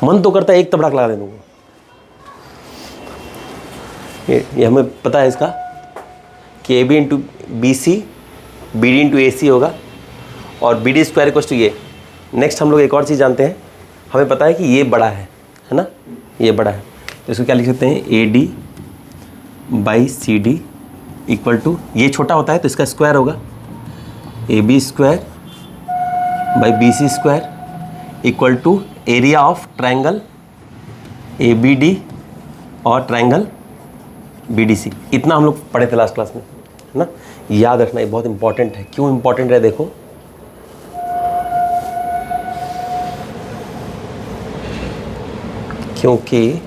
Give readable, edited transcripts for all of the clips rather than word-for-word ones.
मन तो करता है एक तबड़ाक लगा दे दूँगा। ये हमें पता है इसका कि A B into B C B D into A C होगा और B D square equals to ये। नेक्स्ट हम लोग एक और चीज़ जानते हैं, हमें पता है कि ये बड़ा है ना, ये बड़ा है, तो इसको क्या लिख सकते हैं, A D by C D equal to, ये छोटा होता है तो इसका स्क्वायर होगा, A B square by B C square equal to area of triangle A B D और ट्रायंगल बी डी सी। इतना हम लोग पढ़े थे लास्ट क्लास में, है ना। याद रखना, ये बहुत इंपॉर्टेंट है। क्यों इंपॉर्टेंट है देखो, क्योंकि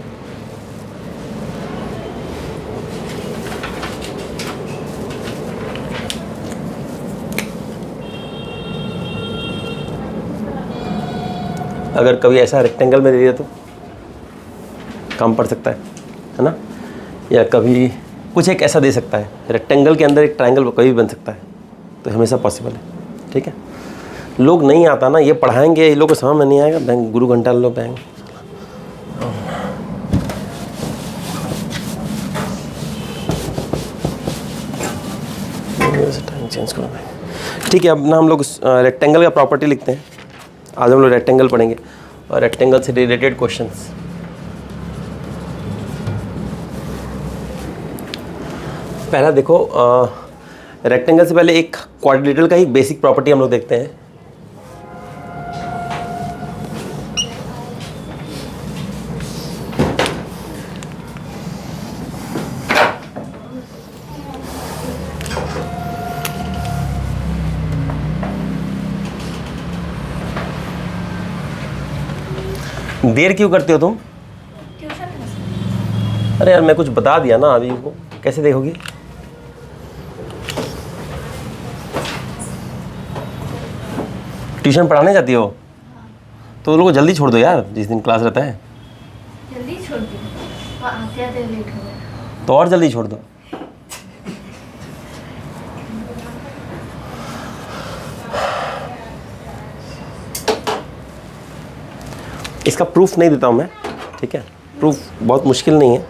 अगर कभी ऐसा रेक्टेंगल में दे दिया तो काम पड़ सकता है ना, या कभी कुछ एक ऐसा दे सकता है, रेक्टेंगल के अंदर एक ट्रायंगल कभी भी बन सकता है, तो हमेशा पॉसिबल है। ठीक है, लोग नहीं आता ना, ये पढ़ाएंगे, ये लोग को समझ में नहीं आएगा, बैंक गुरु घंटा लो बैंक। टाइम चेंज करो भाई। ठीक है, अब ना हम लोग रेक्टेंगल का प्रॉपर्टी लिखते हैं। आज हम लोग रेक्टेंगल पढ़ेंगे और रेक्टेंगल से रिलेटेड क्वेश्चंस। पहला देखो, रेक्टेंगल से पहले एक क्वाड्रिलेटरल का ही बेसिक प्रॉपर्टी हम लोग देखते हैं। देर क्यों करते हो तुम? अरे यार मैं कुछ बता दिया ना अभी को, कैसे देखोगी? ट्यूशन पढ़ाने जाती हो तो लोगों को जल्दी छोड़ दो यार, जिस दिन क्लास रहता है जल्दी छोड़ दो, आते लेट हो गया तो और जल्दी छोड़ दो। इसका प्रूफ नहीं देता हूँ मैं, ठीक है, प्रूफ बहुत मुश्किल नहीं है।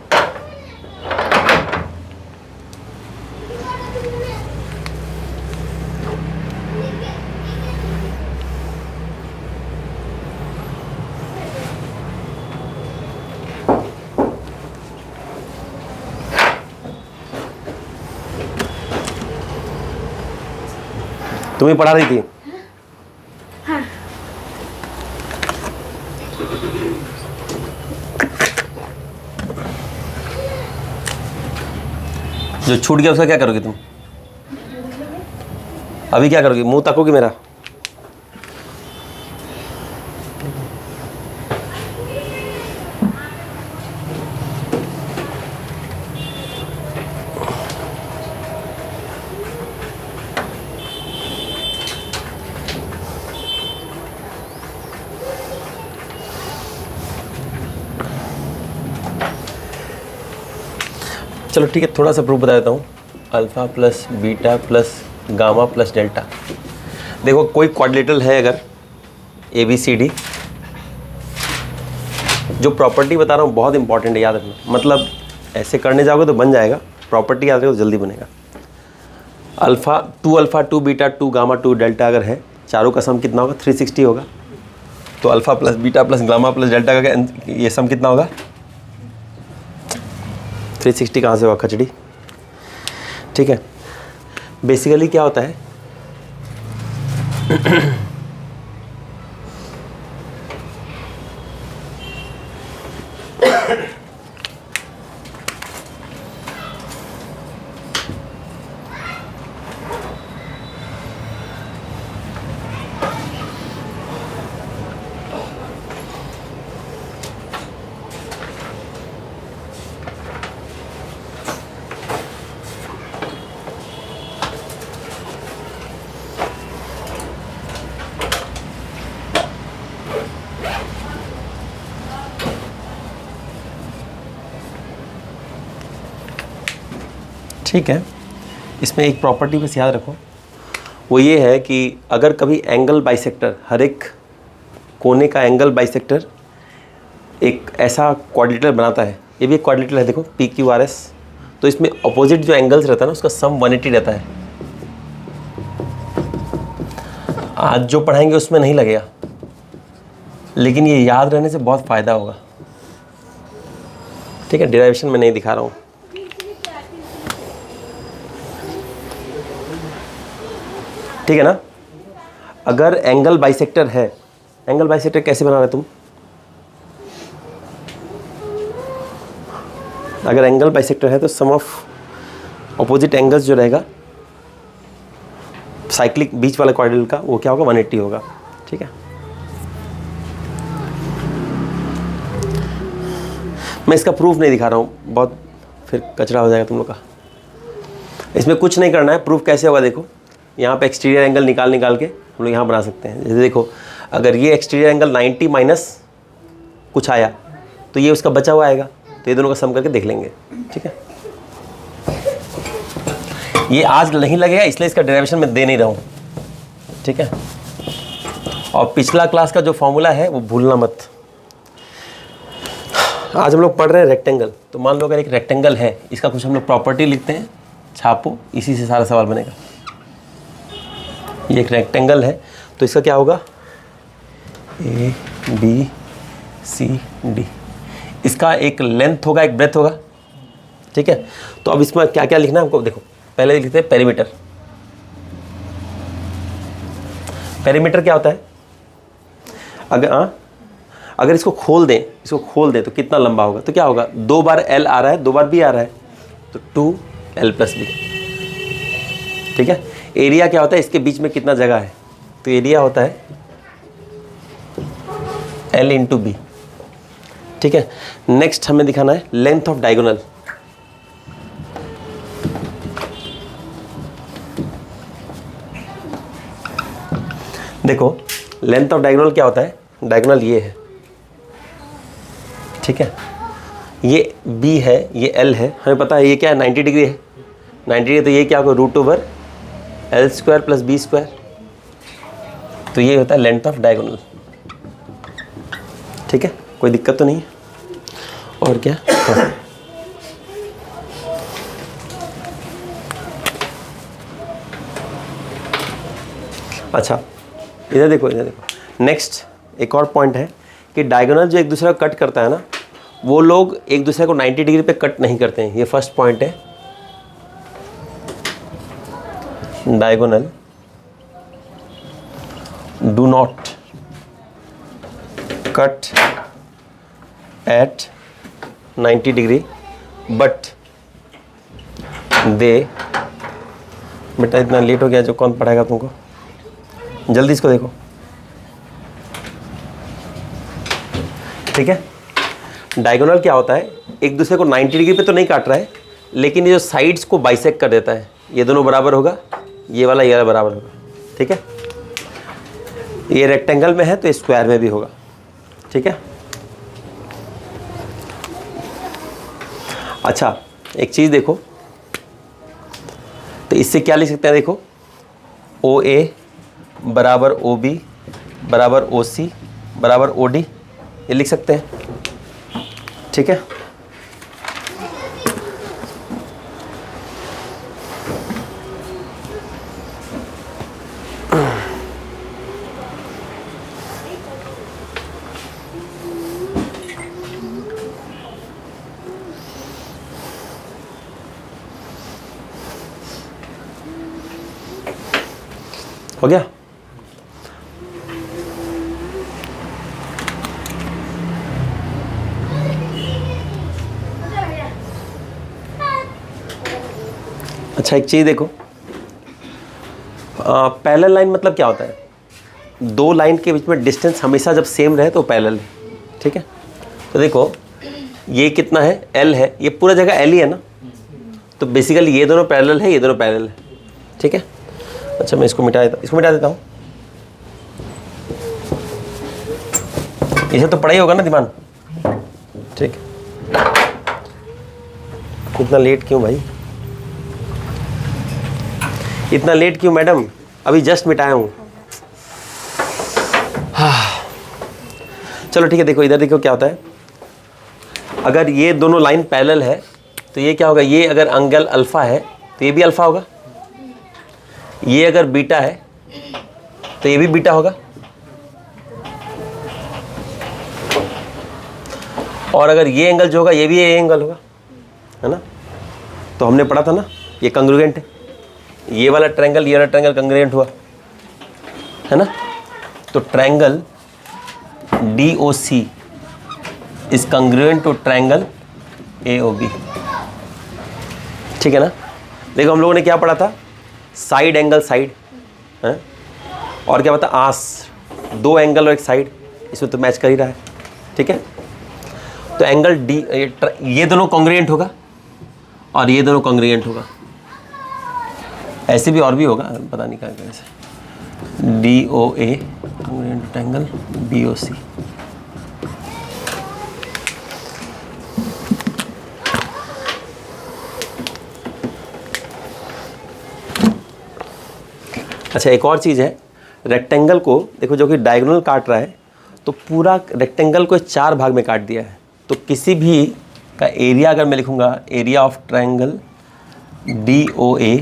तुम्हें पढ़ा रही थी? हाँ। जो छूट गया उसका क्या करोगे तुम? अभी क्या करोगे? मुंह ताकोगे मेरा? चलो ठीक है, थोड़ा सा प्रूफ बता देता हूँ। Alpha plus beta plus gamma plus delta. देखो कोई क्वाड्रिलेटरल है अगर ए बी सी डी, जो प्रॉपर्टी बता रहा हूँ बहुत इंपॉर्टेंट है, याद रखना। मतलब ऐसे करने जाओगे तो बन जाएगा, प्रॉपर्टी याद रखो तो जल्दी बनेगा। Alpha two beta two gamma two delta अगर है, चारों का सम कितना होगा? 360 होगा। तो alpha plus beta plus gamma plus delta का ये सम कितना होगा? 360 कहाँ से हुआ? खचड़ी। ठीक है, बेसिकली क्या होता है ठीक है, इसमें एक प्रॉपर्टी बस याद रखो, वो ये है कि अगर कभी एंगल बाइसेक्टर, हर एक कोने का एंगल बाइसेक्टर एक ऐसा क्वाड्रिलेटरल बनाता है, ये भी एक क्वाड्रिलेटरल है देखो, PQRS। तो इसमें अपोजिट जो एंगल्स रहता है ना उसका सम 180 रहता है। आज जो पढ़ाएंगे उसमें नहीं लगेगा, लेकिन ये याद रहने से बहुत फ़ायदा होगा। ठीक है, डेरिवेशन में नहीं दिखा रहा हूँ। ठीक है ना। अगर एंगल बाइसेक्टर है, एंगल बाइसेक्टर कैसे बना रहे तुम? अगर एंगल बाइसेक्टर है तो सम ऑफ अपोजिट एंगल्स जो रहेगा साइक्लिक बीच वाला क्वाड्रिल का, वो क्या होगा? 180 होगा। ठीक है, मैं इसका प्रूफ नहीं दिखा रहा हूँ, बहुत फिर कचरा हो जाएगा तुम लोग का। इसमें कुछ नहीं करना है। प्रूफ कैसे होगा देखो, यहाँ पे एक्सटीरियर एंगल निकाल के हम लोग यहाँ बना सकते हैं। जैसे देखो, अगर ये एक्सटीरियर एंगल 90 माइनस कुछ आया तो ये उसका बचा हुआ आएगा, तो ये दोनों का सम करके देख लेंगे। ठीक है, ये आज नहीं लगेगा इसलिए इसका डेरिवेशन में दे नहीं रहा हूँ। ठीक है, और पिछला क्लास का जो फॉर्मूला है वो भूलना मत। आज हम लोग पढ़ रहे हैं रेक्टेंगल। तो मान लो अगर एक रेक्टेंगल है, इसका कुछ हम लोग प्रॉपर्टी लिखते हैं, छापो, इसी से सारा सवाल बनेगा। ये एक रेक्टेंगल है तो इसका क्या होगा? ABCD। इसका एक लेंथ होगा, एक ब्रेथ होगा। ठीक है, तो अब इसमें क्या क्या लिखना है हमको? देखो, पहले लिखते हैं पेरीमीटर। पेरीमीटर क्या होता है? अगर इसको खोल दें तो कितना लंबा होगा? तो क्या होगा? 2 बार L आ रहा है, 2 बार B आ रहा है, तो 2L + B। ठीक है, एरिया क्या होता है? इसके बीच में कितना जगह है? तो एरिया होता है L × B। ठीक है, नेक्स्ट हमें दिखाना है लेंथ ऑफ डायगोनल। देखो, लेंथ ऑफ डायगोनल क्या होता है? डायगोनल ये है। ठीक है, ये B है, ये L है, हमें पता है ये क्या है? 90 डिग्री है। 90 डिग्री, तो ये क्या होगा? √L² + B²। तो ये होता है लेंथ ऑफ डायगोनल। ठीक है, कोई दिक्कत तो नहीं है? और क्या? हाँ। अच्छा, इधर देखो। नेक्स्ट एक और पॉइंट है कि डायगोनल जो एक दूसरे को कट करता है ना, वो लोग एक दूसरे को 90 डिग्री पे कट नहीं करते हैं। ये फर्स्ट पॉइंट है। Diagonal do not cut at 90 degree but they. बेटा इतना लेट हो गया, जो कौन पढ़ाएगा तुमको? जल्दी इसको देखो। ठीक है, डायगोनल क्या होता है? एक दूसरे को 90 डिग्री पे तो नहीं काट रहा है, लेकिन ये जो साइड्स को बाइसेक्ट कर देता है। ये दोनों बराबर होगा, ये वाला बराबर होगा। ठीक है, ये रेक्टेंगल में है तो स्क्वायर में भी होगा। ठीक है, अच्छा एक चीज़ देखो, तो इससे क्या लिख सकते हैं? देखो, OA = OB = OC = OD, ये लिख सकते हैं। ठीक है, हो गया? अच्छा एक चीज़ देखो, पैरेलल लाइन मतलब क्या होता है? दो लाइन के बीच में डिस्टेंस हमेशा जब सेम रहे तो पैरेलल है। ठीक है, तो देखो ये कितना है? L है, ये पूरा जगह L ही है ना, तो बेसिकली ये दोनों पैरेलल है, ये दोनों पैरेलल है। ठीक है, अच्छा मैं इसको मिटा देता हूँ। इसे तो पढ़ा ही होगा ना दिमाग। ठीक है, इतना लेट क्यों भाई? इतना लेट क्यों मैडम? अभी जस्ट मिटाया हूँ। चलो ठीक है, देखो इधर देखो क्या होता है। अगर ये दोनों लाइन पैरेलल है तो ये क्या होगा, ये अगर एंगल अल्फा है तो ये भी अल्फा होगा, ये अगर बीटा है तो ये भी बीटा होगा, और अगर ये एंगल जो होगा ये भी ये एंगल होगा, है ना। तो हमने पढ़ा था ना ये कंग्रुएंट है, ये वाला ट्रायंगल ये वाला ट्रायंगल कंग्रुएंट हुआ, है ना। तो triangle DOC is congruent to triangle AOB, ठीक है ना। देखो हम लोगों ने क्या पढ़ा था, साइड एंगल साइड है, और क्या पता आस, दो एंगल और एक साइड, इसमें तो मैच कर ही रहा है, ठीक है। तो एंगल डी ये दोनों कॉन्ग्रुएंट होगा और ये दोनों कॉन्ग्रुएंट होगा, ऐसे भी और भी होगा, पता नहीं क्या कैसे। DOA congruent to angle BOC। अच्छा एक और चीज़ है, रेक्टेंगल को देखो जो कि डायगोनल काट रहा है, तो पूरा रेक्टेंगल को 4 भाग में काट दिया है। तो किसी भी का एरिया अगर मैं लिखूँगा, area of triangle DOA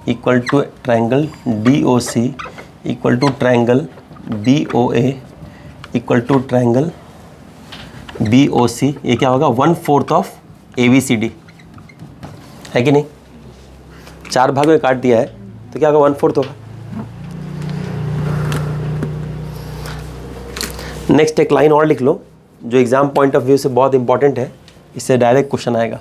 equal to triangle DOC equal to triangle BOA equal to triangle BOC, ये क्या होगा 1/4 ऑफ ABCD, है कि नहीं। 4 भाग में काट दिया है तो क्या होगा 1/4 होगा। नेक्स्ट एक लाइन और लिख लो जो एग्जाम पॉइंट ऑफ व्यू से बहुत इंपॉर्टेंट है, इससे डायरेक्ट क्वेश्चन आएगा।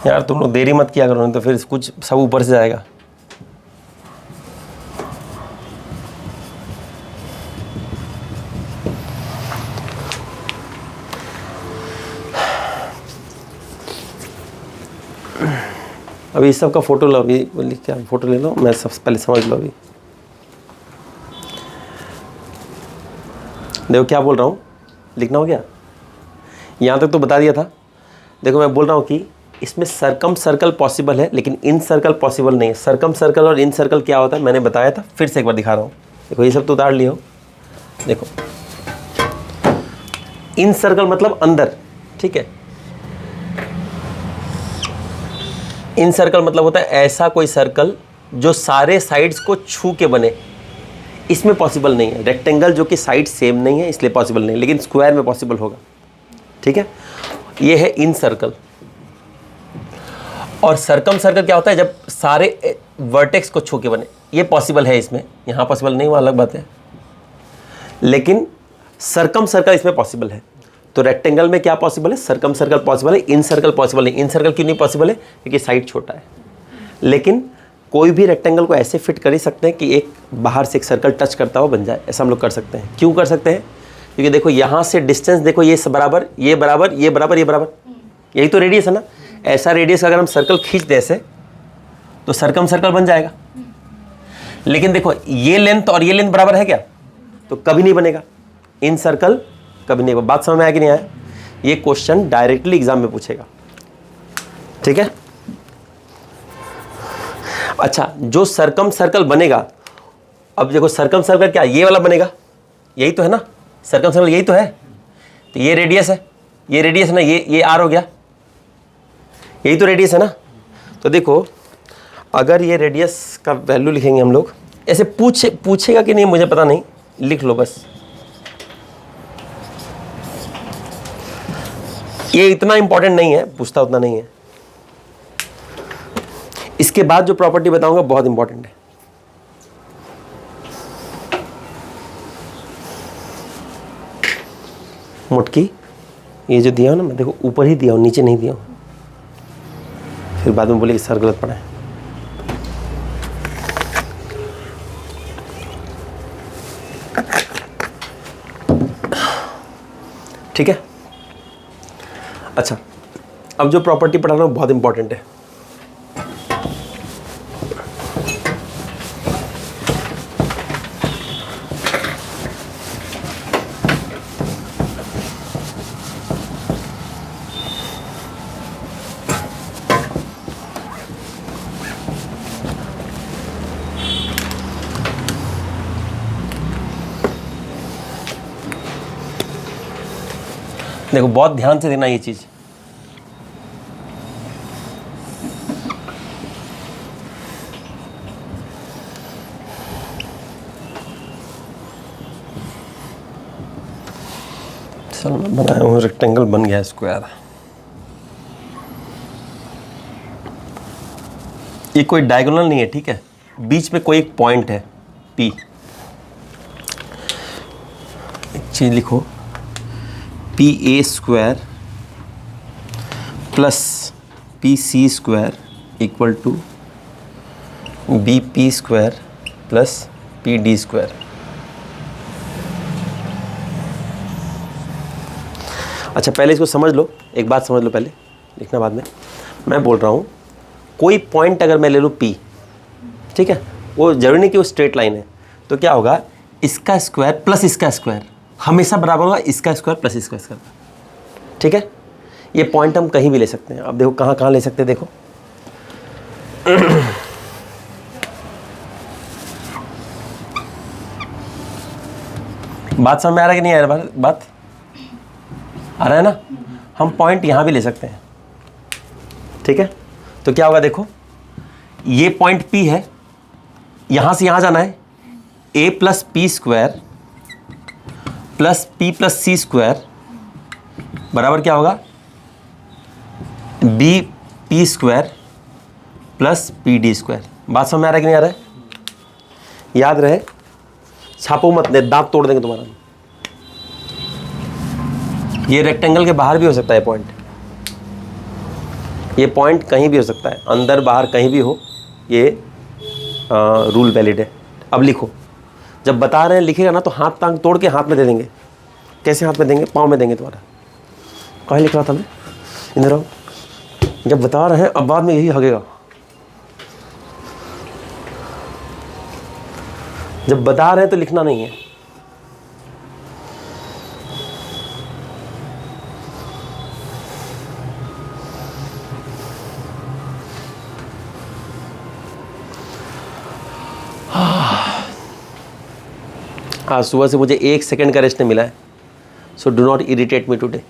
यार तुम लोग देरी मत किया करो, नहीं तो फिर कुछ सब ऊपर से जाएगा। अभी इस सब का फोटो लो, अभी लिख के फोटो ले लो, मैं सबसे पहले समझ लो। अभी देखो क्या बोल रहा हूँ, लिखना हो गया, यहाँ तक तो बता दिया था। देखो मैं बोल रहा हूँ कि इसमें सरकम सर्कल पॉसिबल है लेकिन इन सर्कल पॉसिबल नहीं है। सरकम सर्कल और इन सर्कल क्या होता है मैंने बताया था, फिर से एक बार दिखा रहा हूँ। देखो ये सब तो उतार लियो। देखो इन सर्कल मतलब अंदर, ठीक है। इन सर्कल मतलब होता है ऐसा कोई सर्कल जो सारे साइड्स को छू के बने, इसमें पॉसिबल नहीं है। रेक्टेंगल जो कि साइड सेम नहीं है इसलिए पॉसिबल नहीं, लेकिन स्क्वायर में पॉसिबल होगा, ठीक है। ये है इन सर्कल। और सरकम सर्कल क्या होता है, जब सारे वर्टेक्स को छू के बने, ये पॉसिबल है इसमें, यहाँ पॉसिबल नहीं हुआ अलग बात है, लेकिन सरकम सर्कल इसमें पॉसिबल है। तो रेक्टेंगल में क्या पॉसिबल है, सरकम सर्कल पॉसिबल है, इन सर्कल पॉसिबल नहीं। इन सर्कल क्यों नहीं पॉसिबल है, क्योंकि साइड छोटा है। लेकिन कोई भी रेक्टेंगल को ऐसे फिट कर ही सकते हैं कि एक बाहर से एक सर्कल टच करता हुआ बन जाए, ऐसा हम लोग कर सकते हैं। क्यों कर सकते हैं, क्योंकि देखो यहाँ से डिस्टेंस देखो, ये बराबर, ये बराबर, ये बराबर, ये बराबर, यही तो रेडियस है ना। ऐसा रेडियस अगर हम सर्कल खींच दे ऐसे तो सरकम सर्कल बन जाएगा। लेकिन देखो ये लेंथ और ये लेंथ बराबर है क्या, तो कभी नहीं बनेगा। इन सर्कल कभी नहीं। बात समझ में आया कि नहीं आया, ये क्वेश्चन डायरेक्टली एग्जाम में पूछेगा, ठीक है। अच्छा जो सरकम सर्कल बनेगा, अब देखो सरकम सर्कल क्या, ये वाला बनेगा, यही तो है ना, सरकम सर्कल यही तो है। तो ये रेडियस है, ये रेडियस है ना, ये आर हो गया, यही तो रेडियस है ना। तो देखो अगर ये रेडियस का वैल्यू लिखेंगे हम लोग, ऐसे पूछेगा कि नहीं मुझे पता नहीं, लिख लो बस। ये इतना इंपॉर्टेंट नहीं है, पूछता उतना नहीं है। इसके बाद जो प्रॉपर्टी बताऊंगा बहुत इंपॉर्टेंट है। मुटकी ये जो दिया हो ना, मैं देखो ऊपर ही दिया हूं, नीचे नहीं दिया हूं, फिर बाद में बोले कि सर गलत पढ़ा है। ठीक है। अच्छा अब जो प्रॉपर्टी पढ़ा रहा हूं बहुत इंपॉर्टेंट है। देखो बहुत ध्यान से देना ये चीज़। चल मैं बनाया हूँ, रेक्टेंगल बन गया स्क्वायर। ये कोई डायगोनल नहीं है, ठीक है, बीच में कोई एक पॉइंट है P। एक चीज़ लिखो, PA square plus PC square equal to BP square plus PD square. अच्छा पहले इसको समझ लो, एक बात समझ लो पहले, लिखना बाद में। मैं बोल रहा हूँ कोई पॉइंट अगर मैं ले लूँ P, ठीक है, वो जरूरी नहीं कि वो स्ट्रेट लाइन है, तो क्या होगा, इसका स्क्वायर प्लस इसका स्क्वायर हमेशा बराबर होगा इसका स्क्वायर प्लस इसका स्क्वायर, ठीक है। ये पॉइंट हम कहीं भी ले सकते हैं। अब देखो कहाँ कहाँ ले सकते हैं, देखो बात समझ में आ रहा है कि नहीं आ रहा, बात आ रहा है ना। हम पॉइंट यहाँ भी ले सकते हैं, ठीक है। तो क्या होगा, देखो ये पॉइंट P है, यहाँ से यहाँ जाना है, A plus P square plus P plus C square बराबर क्या होगा, BP square plus PD square. बात समझ में आ रहा है कि नहीं आ रहा है? याद रहे, छापो मत, दांत तोड़ देंगे तुम्हारा। ये रेक्टेंगल के बाहर भी हो सकता है पॉइंट, ये पॉइंट कहीं भी हो सकता है, अंदर बाहर कहीं भी हो, ये रूल वैलिड है। अब लिखो, जब बता रहे हैं लिखेगा ना तो हाथ टांग तोड़ के हाथ में दे देंगे। कैसे हाथ में देंगे, पाँव में देंगे तुम्हारा। कहाँ लिख रहा था मैं, इधर आओ। जब बता रहे हैं अब बाद में यही हगेगा, जब बता रहे हैं तो लिखना नहीं है। आज सुबह से मुझे 1 सेकंड का रेस्ट नहीं मिला है, so do not irritate me today.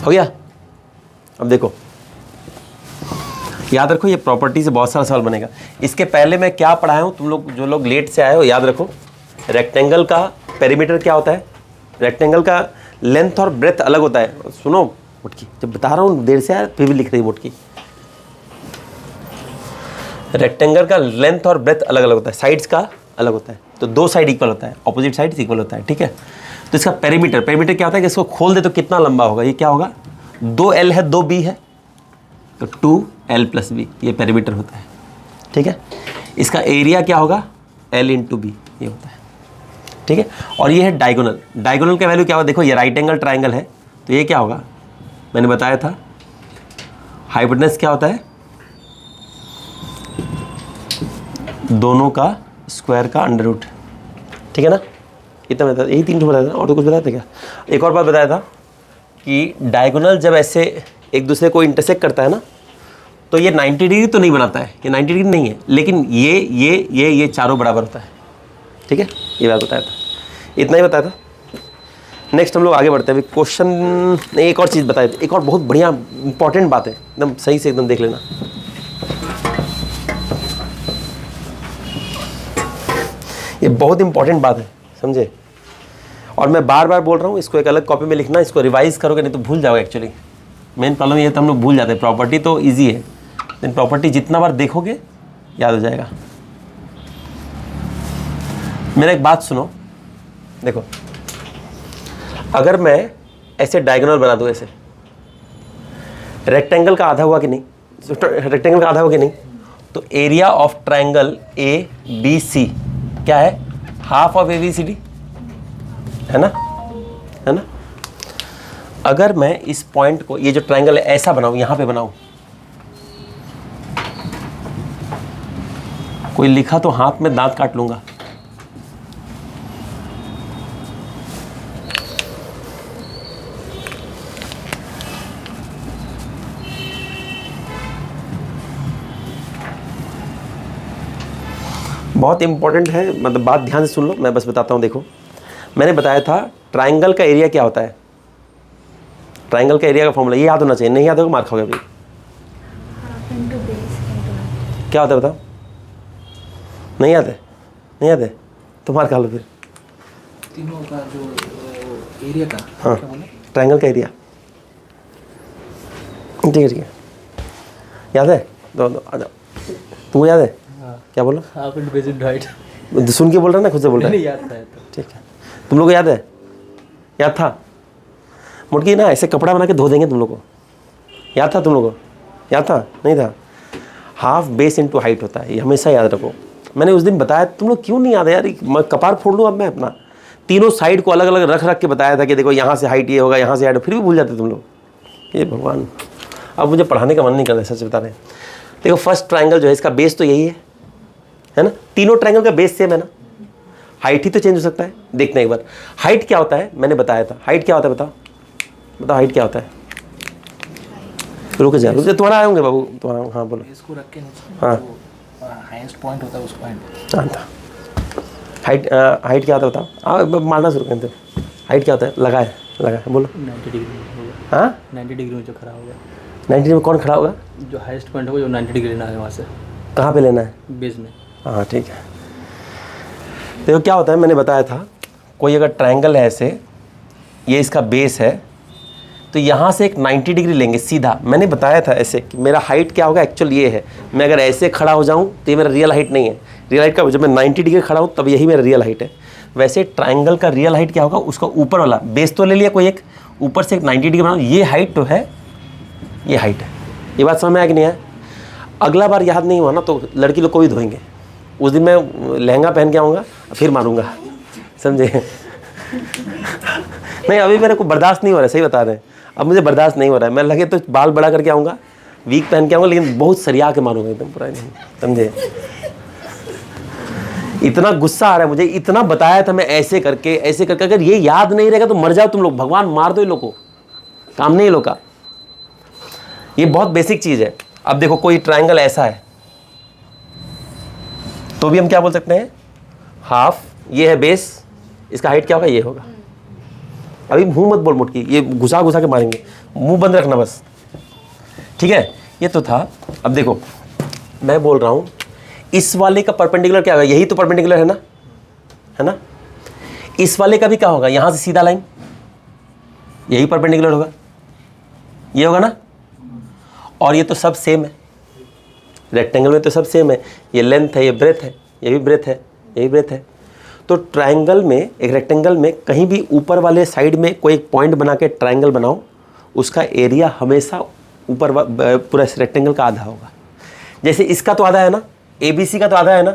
हो गया। अब देखो, याद रखो ये प्रॉपर्टी से बहुत सारा सवाल बनेगा। इसके पहले मैं क्या पढ़ाया हूँ, तुम लोग जो लोग लेट से आए हो याद रखो, रेक्टेंगल का पेरीमीटर क्या होता है, रेक्टेंगल का लेंथ और ब्रेथ अलग होता है। सुनो मुटकी, जब बता रहा हूँ देर से आया फिर भी लिख रही मुटकी। रेक्टेंगल का लेंथ और ब्रेथ अलग अलग होता है, साइड्स का अलग होता है, तो 2 साइड इक्वल होता है, ऑपोजिट साइड्स इक्वल होता है, ठीक है। तो इसका पेरीमीटर क्या होता है कि इसको खोल दे तो कितना लंबा होगा, ये क्या होगा, 2L है 2B है तो 2L प्लस B, ये पेरीमीटर होता है, ठीक है। इसका एरिया क्या होगा, L इंटू B ये होता है, ठीक है। और ये है डायगोनल, डायगोनल का वैल्यू क्या होगा, देखो ये राइट एंगल ट्राइंगल है तो ये क्या होगा, मैंने बताया था हाइपोटेनस क्या होता है, दोनों का स्क्वायर का अंडर रूट, ठीक है ना। इतना बताया, यही 3 बताया था, और तो कुछ बताया था क्या। एक और बात बताया था कि डायगोनल जब ऐसे एक दूसरे को इंटरसेक्ट करता है ना तो ये 90 डिग्री तो नहीं बनाता है, ये 90 डिग्री नहीं है, लेकिन ये चारों बराबर होता है, ठीक है। ये बात बताया था, इतना ही बताया था। नेक्स्ट हम लोग आगे बढ़ते हैं। अभी क्वेश्चन, एक और चीज़ बताए थे, एक और बहुत बढ़िया इंपॉर्टेंट बात है, एकदम सही से एकदम देख लेना। ये बहुत इंपॉर्टेंट बात है, समझे। और मैं बार बार बोल रहा हूँ, इसको एक अलग कॉपी में लिखना, इसको रिवाइज करोगे नहीं तो भूल जाओगे। एक्चुअली मेन प्रॉब्लम ये है तो हम लोग भूल जाते हैं। प्रॉपर्टी तो इजी है, लेकिन प्रॉपर्टी जितना बार देखोगे याद हो जाएगा। मेरा एक बात सुनो, देखो अगर मैं ऐसे डायगोनल बना दूँ, ऐसे रेक्टेंगल का आधा हुआ कि नहीं, रेक्टेंगल का आधा हुआ कि नहीं, तो एरिया ऑफ ट्रायंगल ABC क्या है, हाफ ऑफ ABCD है ना, है ना। अगर मैं इस पॉइंट को, ये जो ट्रायंगल है ऐसा बनाऊं, यहां पे बनाऊं, कोई लिखा तो हाथ में दांत काट लूंगा। बहुत इंपॉर्टेंट है, मतलब बात ध्यान से सुन लो, मैं बस बताता हूँ। देखो मैंने बताया था ट्राइंगल का एरिया क्या होता है, ट्राइंगल का एरिया का फॉर्मूला ये याद होना चाहिए, नहीं याद होगा मार खाओगे अभी। हाफ इंटू बेस इंटू क्या होता है बताओ, नहीं याद है, नहीं याद है तो मार खा लो फिर। तीनों का जो एरिया का हाँ क्या बोला? ट्राइंगल का एरिया, ठीक है ठीक है, याद है, दो आ जाओ, तुमको याद है? हाँ। क्या बोलो? Half into base into height. सुन के बोल रहा है ना, खुद से बोल रहा है? नहीं याद था तो। ठीक है, तुम लोग को याद है? याद था? मुटकी ना ऐसे कपड़ा बना के धो देंगे तुम लोग को, याद था तुम लोग को? याद था? नहीं था? हाफ बेस इंटू हाइट होता है, ये हमेशा याद रखो। मैंने उस दिन बताया, तुम लोग क्यों नहीं याद है यार? मैं कपार फोड़ लूँ अब मैं अपना, तीनों साइड को अलग अलग रख रख के बताया था कि देखो यहाँ से हाइट ये होगा, यहाँ से हाइट, फिर भी भूल जाते तुम लोग। ये भगवान, अब मुझे पढ़ाने का मन नहीं करता, सच बता रहे हैं। देखो फर्स्ट ट्राइंगल जो है इसका बेस तो यही है ना? तीनों ट्राइंगल का बेस सेम है ना, हाइट ही तो चेंज हो सकता है। देखना एक बार, हाइट क्या होता है मैंने बताया था, हाइट क्या होता है बताओ, बताओ हाइट क्या होता है? रुक जा तुम्हारा आए होंगे बाबू, तुम्हारा, हाँ बोलो। इसको रख के नीचे हाँ। हाईएस्ट पॉइंट होता है उस पॉइंट। हाँ था, हाइट हाइट क्या होता है बताओ? मारना शुरू करते, हाइट क्या होता है? लगाए लगाए बोलो। 90 डिग्री में होगा। हाँ 90 डिग्री में जो खड़ा होगा, 90 में कौन खड़ा होगा? जो हाईएस्ट पॉइंट होगा, जो 90 डिग्री ना है वहाँ से कहाँ पे लेना है? बेस में। हाँ ठीक है। देखो क्या होता है, मैंने बताया था, कोई अगर ट्रायंगल है ऐसे, ये इसका बेस है, तो यहाँ से एक 90 डिग्री लेंगे सीधा। मैंने बताया था ऐसे कि मेरा हाइट क्या होगा, एक्चुअल ये है, मैं अगर ऐसे खड़ा हो जाऊँ तो ये मेरा रियल हाइट नहीं है। रियल हाइट का जब मैं 90 डिग्री खड़ा हूँ तब यही मेरा रियल हाइट है। वैसे ट्रायंगल का रियल हाइट क्या होगा, उसका ऊपर वाला बेस तो ले लिया कोई एक, ऊपर से एक 90 डिग्री बनाओ, ये हाइट तो है, ये हाइट है। ये बात समझ में आया कि नहीं आया? अगला बार याद नहीं हुआ ना तो लड़की लोग को भी धोएंगे। उस दिन मैं लहंगा पहन के आऊँगा, फिर मारूंगा, समझे? नहीं अभी मेरे को बर्दाश्त नहीं हो रहा है, सही बता रहे हैं, अब मुझे बर्दाश्त नहीं हो रहा है। मैं लगे तो बाल बड़ा करके आऊँगा, वीक पहन के आऊँगा, लेकिन बहुत सरिया के मारूंगा एकदम पूरा, नहीं समझे? इतना गुस्सा आ रहा है मुझे, इतना बताया था मैं ऐसे करके ऐसे करके, अगर ये याद नहीं रहेगा तो मर जाओ तुम लोग, भगवान मार दो इन लोग को, काम नहीं लोग का। ये बहुत बेसिक चीज़ है। अब देखो कोई ट्रायंगल ऐसा है तो भी हम क्या बोल सकते हैं, हाफ, ये है बेस, इसका हाइट क्या होगा, ये होगा। अभी मुंह मत बोल मुटकी, ये घुसा घुसा के मारेंगे, मुंह बंद रखना बस, ठीक है? ये तो था। अब देखो मैं बोल रहा हूं इस वाले का परपेंडिकुलर क्या होगा, यही तो परपेंडिकुलर है ना? इस वाले का भी क्या होगा, यहां से सीधा लाइन, यही परपेंडिकुलर होगा, ये होगा ना? और ये तो सब सेम है, रेक्टेंगल में तो सब सेम है, ये लेंथ है, ये ब्रेथ है, ये भी ब्रेथ है, ये भी ब्रेथ है। तो ट्रायंगल में, एक रेक्टेंगल में कहीं भी ऊपर वाले साइड में कोई एक पॉइंट बना के ट्रायंगल बनाओ, उसका एरिया हमेशा ऊपर पूरा इस रेक्टेंगल का आधा होगा। जैसे इसका तो आधा है ना, ABC का तो आधा है ना,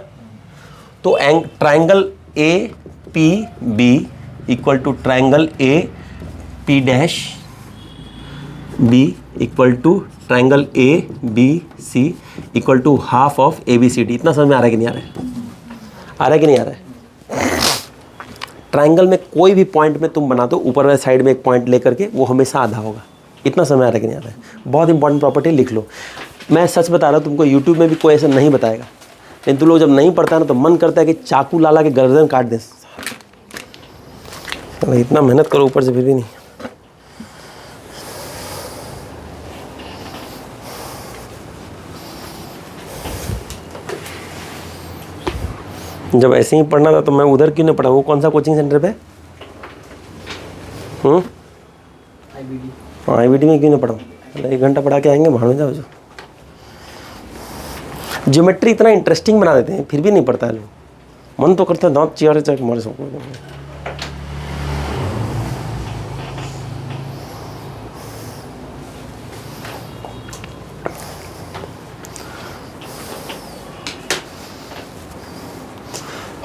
तो triangle APB equal to triangle AP' B equal to triangle ABC equal to half of ABCD। इतना समझ में आ रहा है कि नहीं आ रहा है? आ रहा है कि नहीं आ रहा है? ट्रायंगल में कोई भी पॉइंट में तुम बना दो, ऊपर वाले साइड में एक पॉइंट लेकर के, वो हमेशा आधा होगा। इतना समझ आ रहा है कि नहीं आ रहा है? बहुत इंपॉर्टेंट प्रॉपर्टी, लिख लो। मैं सच बता रहा हूँ तुमको, यूट्यूब में भी कोई ऐसा नहीं बताएगा, लेकिन तुम लोग जब नहीं पढ़ता ना तो मन करता है कि चाकू ला के गर्दन काट दें। इतना मेहनत करो ऊपर से फिर भी नहीं। जब ऐसे ही पढ़ना था तो मैं उधर क्यों नहीं पढ़ा? वो कौन सा कोचिंग सेंटर पे? IBD। हाँ IBD में क्यों नहीं पढ़ा? 1 घंटा पढ़ा के आएंगे, भाड़ में जाओ। जो ज्योमेट्री इतना इंटरेस्टिंग बना देते हैं फिर भी नहीं पढ़ता है लोग। मन तो करता है दांत चियारे चाहे मारे सबको।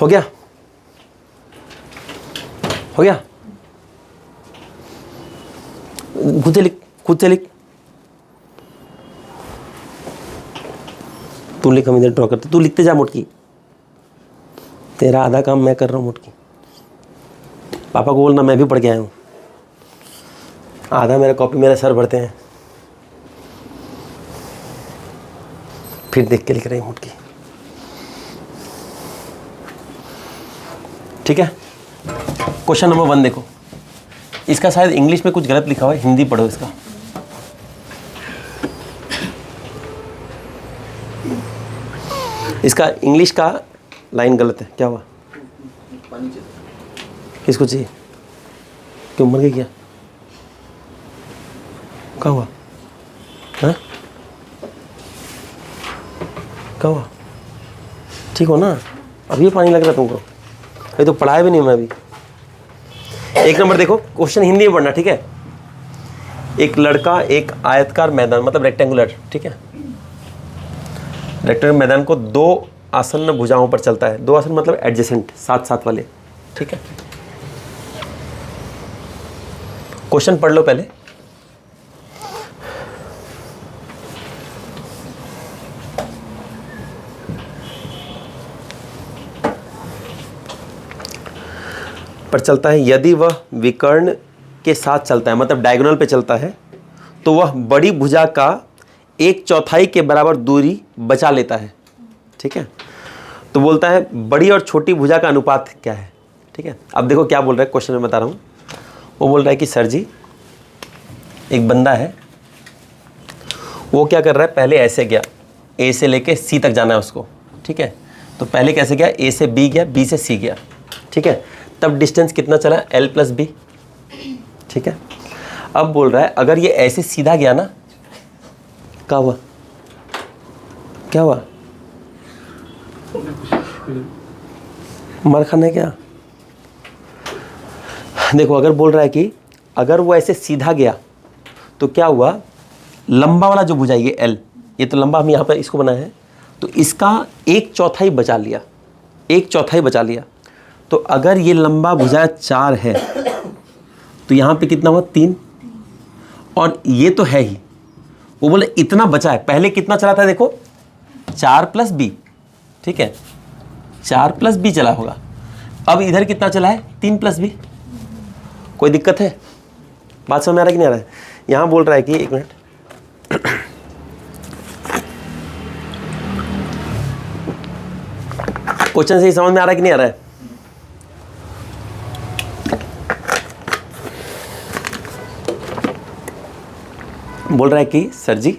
हो गया? हो गया? खुद से लिख, खुद से लिख। तू लिख, हम इधर ड्रॉ करते, तू लिखते जा मुटकी। तेरा आधा काम मैं कर रहा हूँ मुटकी। पापा को बोलना मैं भी पढ़ के आया हूँ। आधा मेरा कॉपी मेरे सर भरते हैं, फिर देख के लिख रही मुटकी। ठीक है, क्वेश्चन नंबर 1 देखो, इसका शायद इंग्लिश में कुछ गलत लिखा हुआ है, हिंदी पढ़ो इसका। इसका इंग्लिश का लाइन गलत है, क्या हुआ? पानी चाहिए। किसको चाहिए? क्यों मर गई क्या? क्या हुआ? हाँ, क्या हुआ? ठीक हो ना? अभी पानी लग रहा है तुमको? अभी तो पढ़ाया भी नहीं मैं अभी। 1 नंबर देखो, क्वेश्चन हिंदी में पढ़ना, ठीक है। एक लड़का एक आयतकार मैदान, मतलब रेक्टेंगुलर, ठीक है, रेक्टेंगुलर मैदान को 2 आसन्न भुजाओं पर चलता है। 2 आसन मतलब एडजेसेंट, साथ साथ वाले, ठीक है। क्वेश्चन पढ़ लो पहले। पर चलता है, यदि वह विकर्ण के साथ चलता है, मतलब डायगोनल पे चलता है, तो वह बड़ी भुजा का 1/4 के बराबर दूरी बचा लेता है, ठीक है। तो बोलता है बड़ी और छोटी भुजा का अनुपात क्या है, ठीक है। अब देखो क्या बोल रहा है, क्वेश्चन में बता रहा हूँ। वो बोल रहा है कि सर जी, एक बंदा है, वो क्या कर रहा है, पहले ऐसे गया, ए से लेके सी तक जाना है उसको, ठीक है। तो पहले कैसे गया, ए से बी गया, बी से सी गया, ठीक है। तब डिस्टेंस कितना चला, L + B, ठीक है। अब बोल रहा है अगर ये ऐसे सीधा गया ना, क्या हुआ, क्या हुआ? मार खाना है क्या? देखो, अगर बोल रहा है कि अगर वो ऐसे सीधा गया तो क्या हुआ, लंबा वाला जो भुजा ये L, ये तो लंबा हम यहाँ पर इसको बनाया है, तो इसका 1/4 बचा लिया, 1/4 बचा लिया। तो अगर ये लंबा भुजा 4 है तो यहाँ पे कितना हुआ, 3, और ये तो है ही। वो बोले इतना बचा है, पहले कितना चला था देखो, 4 + B, ठीक है, 4 + B चला होगा। अब इधर कितना चला है, 3 + B। कोई दिक्कत है? बात समझ में आ रहा है कि नहीं आ रहा है? यहाँ बोल रहा है कि 1 मिनट, क्वेश्चन से ही समझ में आ रहा है कि नहीं आ रहा है? बोल रहा है कि सर जी,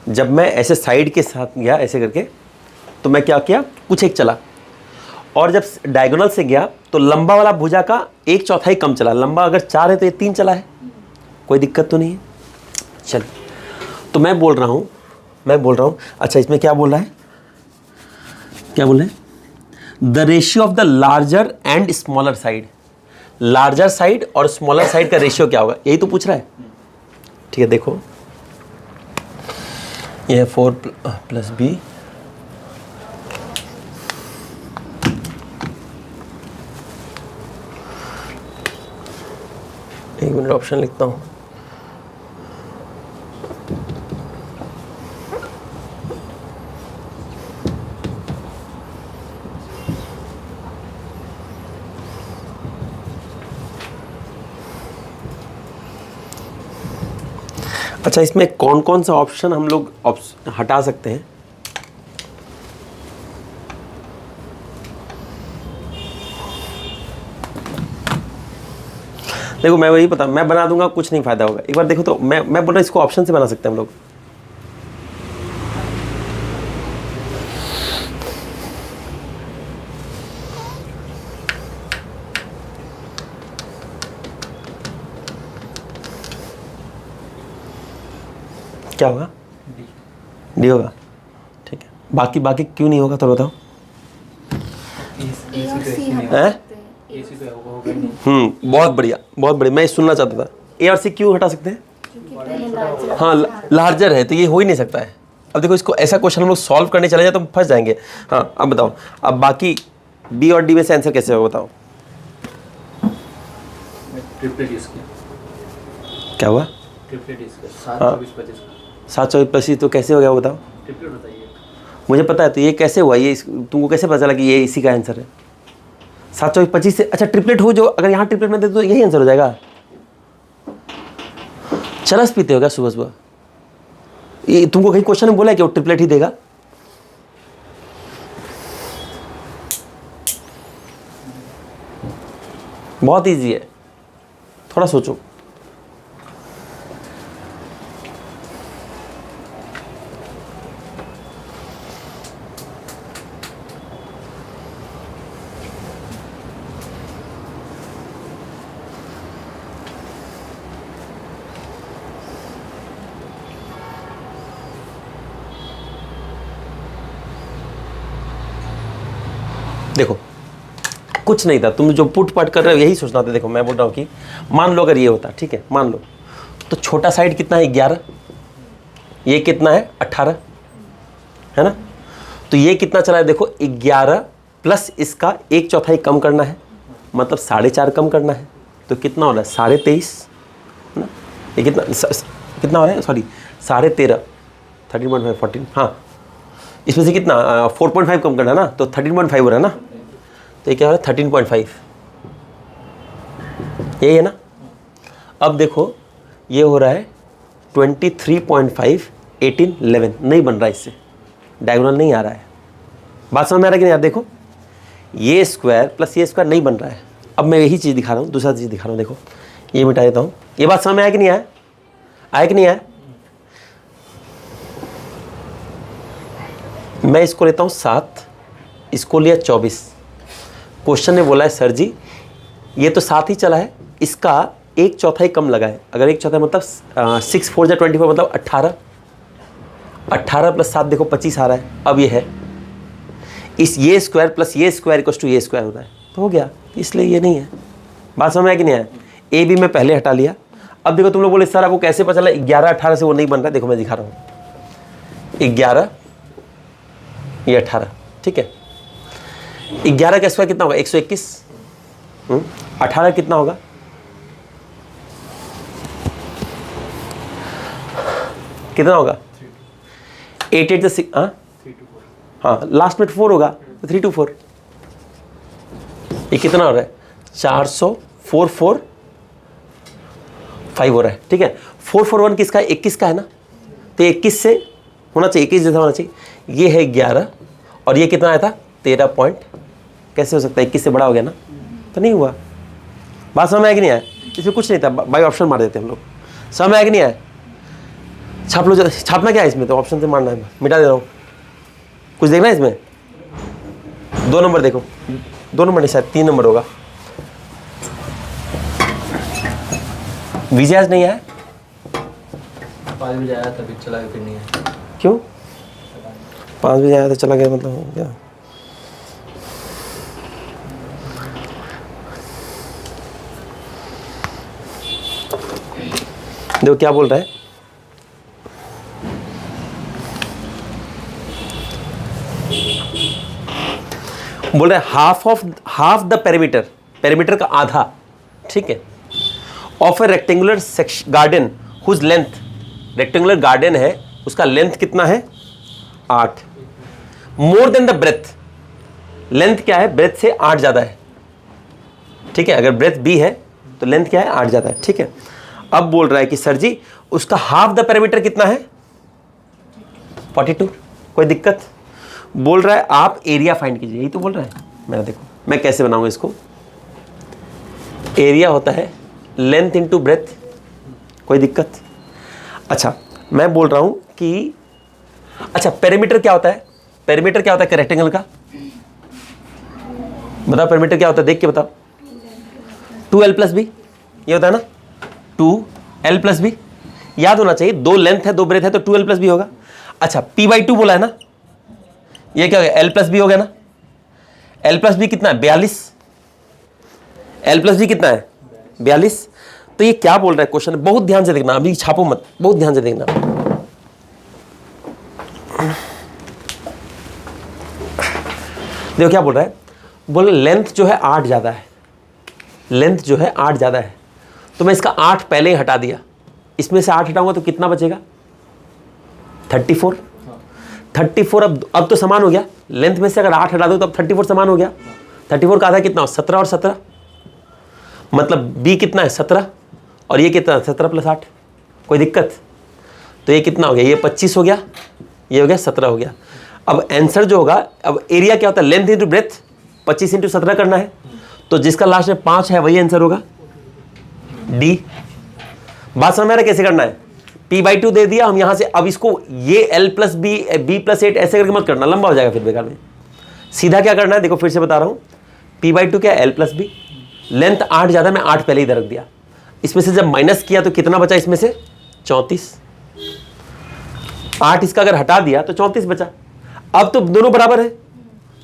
जब मैं ऐसे साइड के साथ गया ऐसे करके, तो मैं क्या किया, कुछ एक चला, और जब डायगोनल से गया तो लंबा वाला भुजा का 1/4 कम चला। लंबा अगर 4 है तो ये 3 चला है, कोई दिक्कत तो नहीं है। चल, तो मैं बोल रहा हूँ, अच्छा इसमें क्या बोल रहा है, क्या बोल रहे हैं, the ratio of the larger and smaller side, larger side और स्मॉलर साइड का रेशियो क्या होगा, यही तो पूछ रहा है, ठीक है। देखो ये है 4 + B, एक मिनट ऑप्शन लिखता हूँ। अच्छा, इसमें कौन कौन सा ऑप्शन हम लोग हटा सकते हैं? देखो मैं वही मैं बना दूंगा, कुछ नहीं फायदा होगा। एक बार देखो तो मैं बोल रहा हूँ इसको ऑप्शन से बना सकते हैं हम लोग। क्या होगा, डी होगा, ठीक है। बाकी क्यों नहीं होगा तो बताओ। बहुत बढ़िया, बहुत बढ़िया, मैं सुनना चाहता था। ए और सी क्यों हटा सकते हैं? हाँ, लार्जर है तो ये हो ही नहीं सकता है। अब देखो इसको ऐसा क्वेश्चन हम लोग सॉल्व करने चले जाए तो फंस जाएंगे। हाँ, अब बताओ, अब बाकी बी और डी में से आंसर कैसे होगा बताओ। क्या हुआ? 7/24 तो कैसे हो गया बताओ। मुझे पता है, तो ये कैसे हुआ, ये तुमको कैसे पता चला कि ये इसी का आंसर है? 7/24 से, अच्छा ट्रिपलेट हो, जो अगर यहाँ ट्रिपलेट में दे तो यही आंसर हो जाएगा। चरस पीते हो क्या सुबह सुबह? ये तुमको कहीं क्वेश्चन में बोला है कि वो ट्रिपलेट ही देगा? बहुत इजी है, थोड़ा सोचो। देखो कुछ नहीं था, तुम जो पुट पाट कर रहे हो यही सोचना था। देखो मैं बोल रहा हूँ कि मान लो अगर ये होता, ठीक है, मान लो, तो छोटा साइड कितना है 11, ये कितना है 18, है ना। तो ये कितना चला है, देखो 11 प्लस इसका 1/4 कम करना है, मतलब 4.5 कम करना है, तो कितना हो रहा है 23.5, है ना। ये कितना हो रहा है, सॉरी 13.5, 13.5 14, हाँ इसमें से कितना 4.5 कम करना है ना, तो 13.5 हो रहा है ना। तो ये क्या हो रहा है 13.5, यही है ना। अब देखो ये हो रहा है 23.5, 18, 11, नहीं बन रहा है, इससे डायगोनल नहीं आ रहा है। बात समझ में आ रहा है कि नहीं यार। देखो ये स्क्वायर प्लस ये स्क्वायर नहीं बन रहा है। अब मैं यही चीज़ दिखा रहा हूँ, दूसरा चीज़ दिखा रहा हूँ। देखो ये मिटा देता हूँ। ये बात समझ में आया कि नहीं आया, आया कि नहीं आया। मैं इसको लेता हूँ 7, इसको लिया 24। क्वेश्चन ने बोला है सर जी ये तो 7 ही चला है, इसका 1/4 कम लगा है। अगर 1/4 मतलब 6 4 जा 24, मतलब 18, 18 प्लस 7 देखो 25 आ रहा है। अब ये है इस ये स्क्वायर प्लस ये स्क्वायर इक्वल टू ये स्क्वायर हो रहा है, तो हो गया, इसलिए ये नहीं है। बात समझ में आया कि नहीं आया। ए बी मैं पहले हटा लिया। अब देखो तुम लोग बोले सर आपको कैसे पता चला 11 18 से वो नहीं बन रहा है। देखो मैं दिखा रहा हूँ, 11 ये 18, ठीक है। 11 का स्क्वायर कितना होगा 121, 18 कितना होगा, कितना होगा 8 8 6, हाँ लास्ट में 4 होगा, तो 3 2 4। ये कितना हो रहा है 400, 4 4 5 हो रहा है, ठीक है। 4 4 1 किसका है 21 का है ना, तो 21 से होना चाहिए, 21 जैसा होना चाहिए। ये है 11 और ये कितना आया था 13 पॉइंट, कैसे हो सकता है 21 से बड़ा हो गया ना, तो नहीं हुआ। बात समझ में आया कि नहीं आया। इसमें कुछ नहीं था, बाई ऑप्शन मार देते हम लोग। समझ में आया कि नहीं आया। छाप लो, छापना क्या है इसमें, तो ऑप्शन से मारना है, मिटा दे रहा हूँ। कुछ देखना है इसमें, 2 नंबर देखो, 2 नंबर नहीं शायद 3 नंबर होगा। विजय आज नहीं आया, 5 बजे आया था, फिर चला गया, फिर नहीं आया। क्यों 5 बजे आया तो चला गया, मतलब क्या। देखो क्या बोल रहा है, बोल रहा है हाफ द पेरीमीटर, पेरीमीटर का आधा, ठीक है, of a rectangular garden whose length, rectangular garden है उसका लेंथ कितना है 8, more than the breadth, length क्या है ब्रेथ से 8 ज़्यादा है, ठीक है। अगर ब्रेथ b है तो लेंथ क्या है 8 ज़्यादा है, ठीक है। अब बोल रहा है कि सर जी उसका हाफ द पेरीमीटर कितना है 42, कोई दिक्कत। बोल रहा है आप एरिया फाइंड कीजिए, यही तो बोल रहा है। मैं देखो मैं कैसे बनाऊंगा इसको, एरिया होता है लेंथ इनटू ब्रेथ, कोई दिक्कत। अच्छा मैं बोल रहा हूं कि अच्छा पेरीमीटर क्या होता है, पेरीमीटर क्या होता है रेक्टेंगल का, बताओ पेरीमीटर क्या होता है, देख के बताओ। 2l + b ये होता है ना, 2l + b, याद होना चाहिए, 2 लेंथ है 2 ब्रेथ है तो 2l + b होगा। अच्छा p/2 बोला है ना, ये क्या हो गया l + b हो गया ना। l + b कितना है 42, l + b कितना है 42। तो ये क्या बोल रहा है क्वेश्चन, बहुत ध्यान से देखना, अभी छापो मत, बहुत ध्यान से देखना। देखो क्या बोल रहा है, बोल लेंथ जो है 8 ज़्यादा है, लेंथ जो है 8 ज़्यादा है, तो मैं इसका 8 पहले ही हटा दिया, इसमें से 8 हटाऊंगा तो कितना बचेगा 34। 34 अब तो समान हो गया, लेंथ में से अगर 8 हटा दो तो अब 34 समान हो गया। 34 का आधा कितना हो 17 और 17, मतलब b कितना है 17 और ये कितना 17 + 8, कोई दिक्कत। तो ये कितना हो गया, ये 25 हो गया, ये हो गया 17 हो गया। अब आंसर जो होगा, अब एरिया क्या होता है लेंथ इंटू ब्रेथ, 25 × 17 करना है, तो जिसका लास्ट में 5 है वही आंसर होगा डी। बात समझ में आ रहा है कैसे करना है? p/2 दे दिया हम यहां से, अब इसको ये l + b b+8 ऐसे करके मत करना, लंबा हो जाएगा फिर बेकार में। सीधा क्या करना है, देखो फिर से बता रहा हूं, p/2 क्या है, l + b, लेंथ 8 ज़्यादा, मैं 8 पहले इधर रख दिया, इसमें से जब माइनस किया तो कितना बचा इसमें से 34, 8 इसका अगर हटा दिया तो 34 बचा। अब तो दोनों बराबर है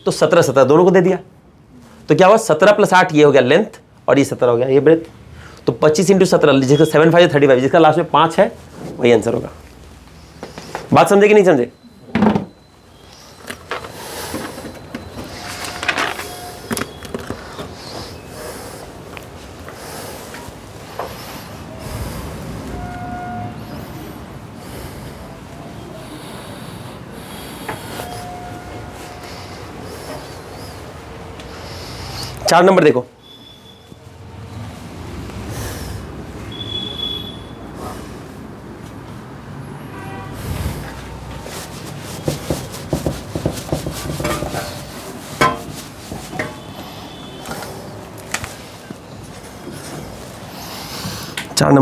तो 17 17 दोनों को दे दिया, तो क्या हुआ 17 + 8 ये हो गया लेंथ और ये 17 हो गया ये ब्रेथ। तो 25 × 17 जिसका 7 5 35, जिसका लास्ट में 5 है वही आंसर होगा। बात समझे कि नहीं समझे? चार नंबर देखो,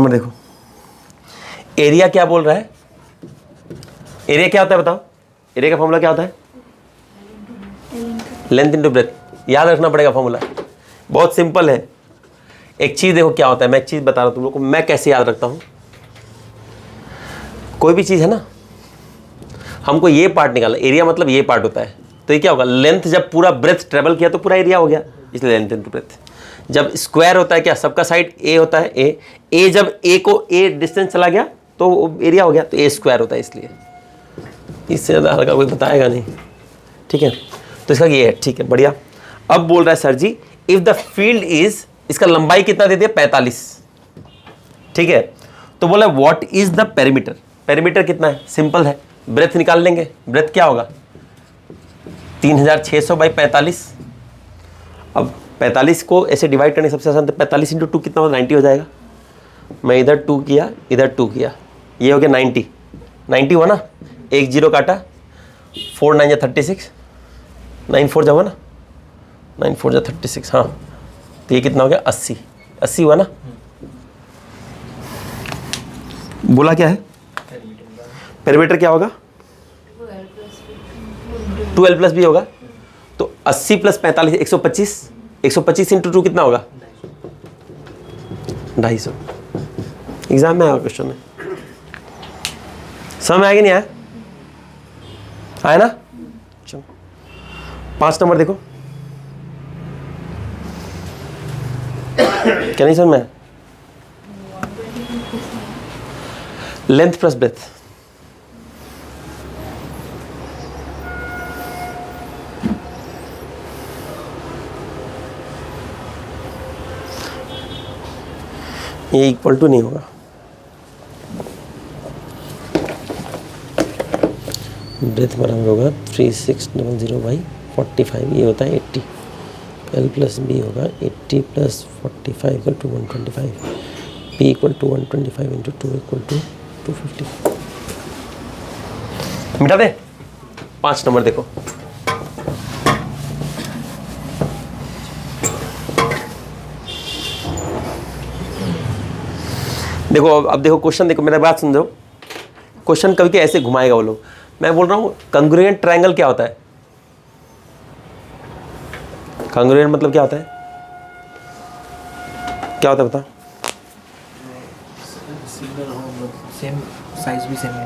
देखो एरिया क्या बोल रहा है? एरिया क्या होता है बताओ? एरिया का फॉर्मूला क्या होता है? Length into breadth. याद रखना पड़ेगा फॉर्मूला, बहुत सिंपल है। एक चीज देखो क्या होता है, मैं एक चीज बता रहा हूं तुम लोग को, मैं कैसे याद रखता हूं। कोई भी चीज है ना, हमको ये पार्ट निकालना, एरिया मतलब ये पार्ट होता है, तो ये क्या होगा, लेंथ जब पूरा ब्रेथ ट्रेवल किया तो पूरा एरिया हो गया, इसलिए लेंथ इंटू ब्रेथ। जब स्क्वायर होता है क्या, सबका साइड ए होता है, ए जब ए को ए डिस्टेंस चला गया तो एरिया हो गया, तो ए स्क्वायर होता है, इसलिए इससे ज़्यादा हल्का कोई बताएगा नहीं, ठीक है। तो इसका ये है, ठीक है, बढ़िया। अब बोल रहा है सर जी इफ द फील्ड इज, इसका लंबाई कितना दे दिया 45, ठीक है। तो बोला what is the perimeter, perimeter कितना है, सिंपल है, ब्रेथ निकाल लेंगे, ब्रेथ क्या होगा 3600/45। अब 45 को ऐसे डिवाइड करने सबसे आसान, 45 × 2 कितना होगा 90 हो जाएगा। मैं इधर 2 किया, इधर 2 किया, ये हो गया 90 हुआ ना, 1 0 काटा, 4 9 या 36, 9 4 हुआ ना, 9 4 जा 36, हाँ, तो ये कितना हो गया 80 हुआ ना। बोला क्या है, पेरीमीटर क्या होगा 2l + b होगा, तो 80 + 45 125, 125 × 2 कितना होगा 250। एग्जाम में आया क्वेश्चन है, समझ में आया कि नहीं आया? आया ना? चलो 5 नंबर देखो, क्या नहीं समझ में आया? लेंथ प्लस ब्रेथ, ये इक्वल टू नहीं होगा, ब्रेथ बराबर होगा 3600/45, ये होता है 80, l + b होगा 80 + 45 = 125, p = 125 × 2 = 250। मिटा दे। 5 नंबर देखो, देखो अब देखो क्वेश्चन, देखो मेरा बात समझो, क्वेश्चन कभी के ऐसे घुमाएगा वो लोग। मैं बोल रहा हूँ कंग्रुएंट ट्रायंगल क्या होता है, कंग्रुएंट मतलब क्या होता है, क्या होता है बता? सेम साइज भी सेम हो,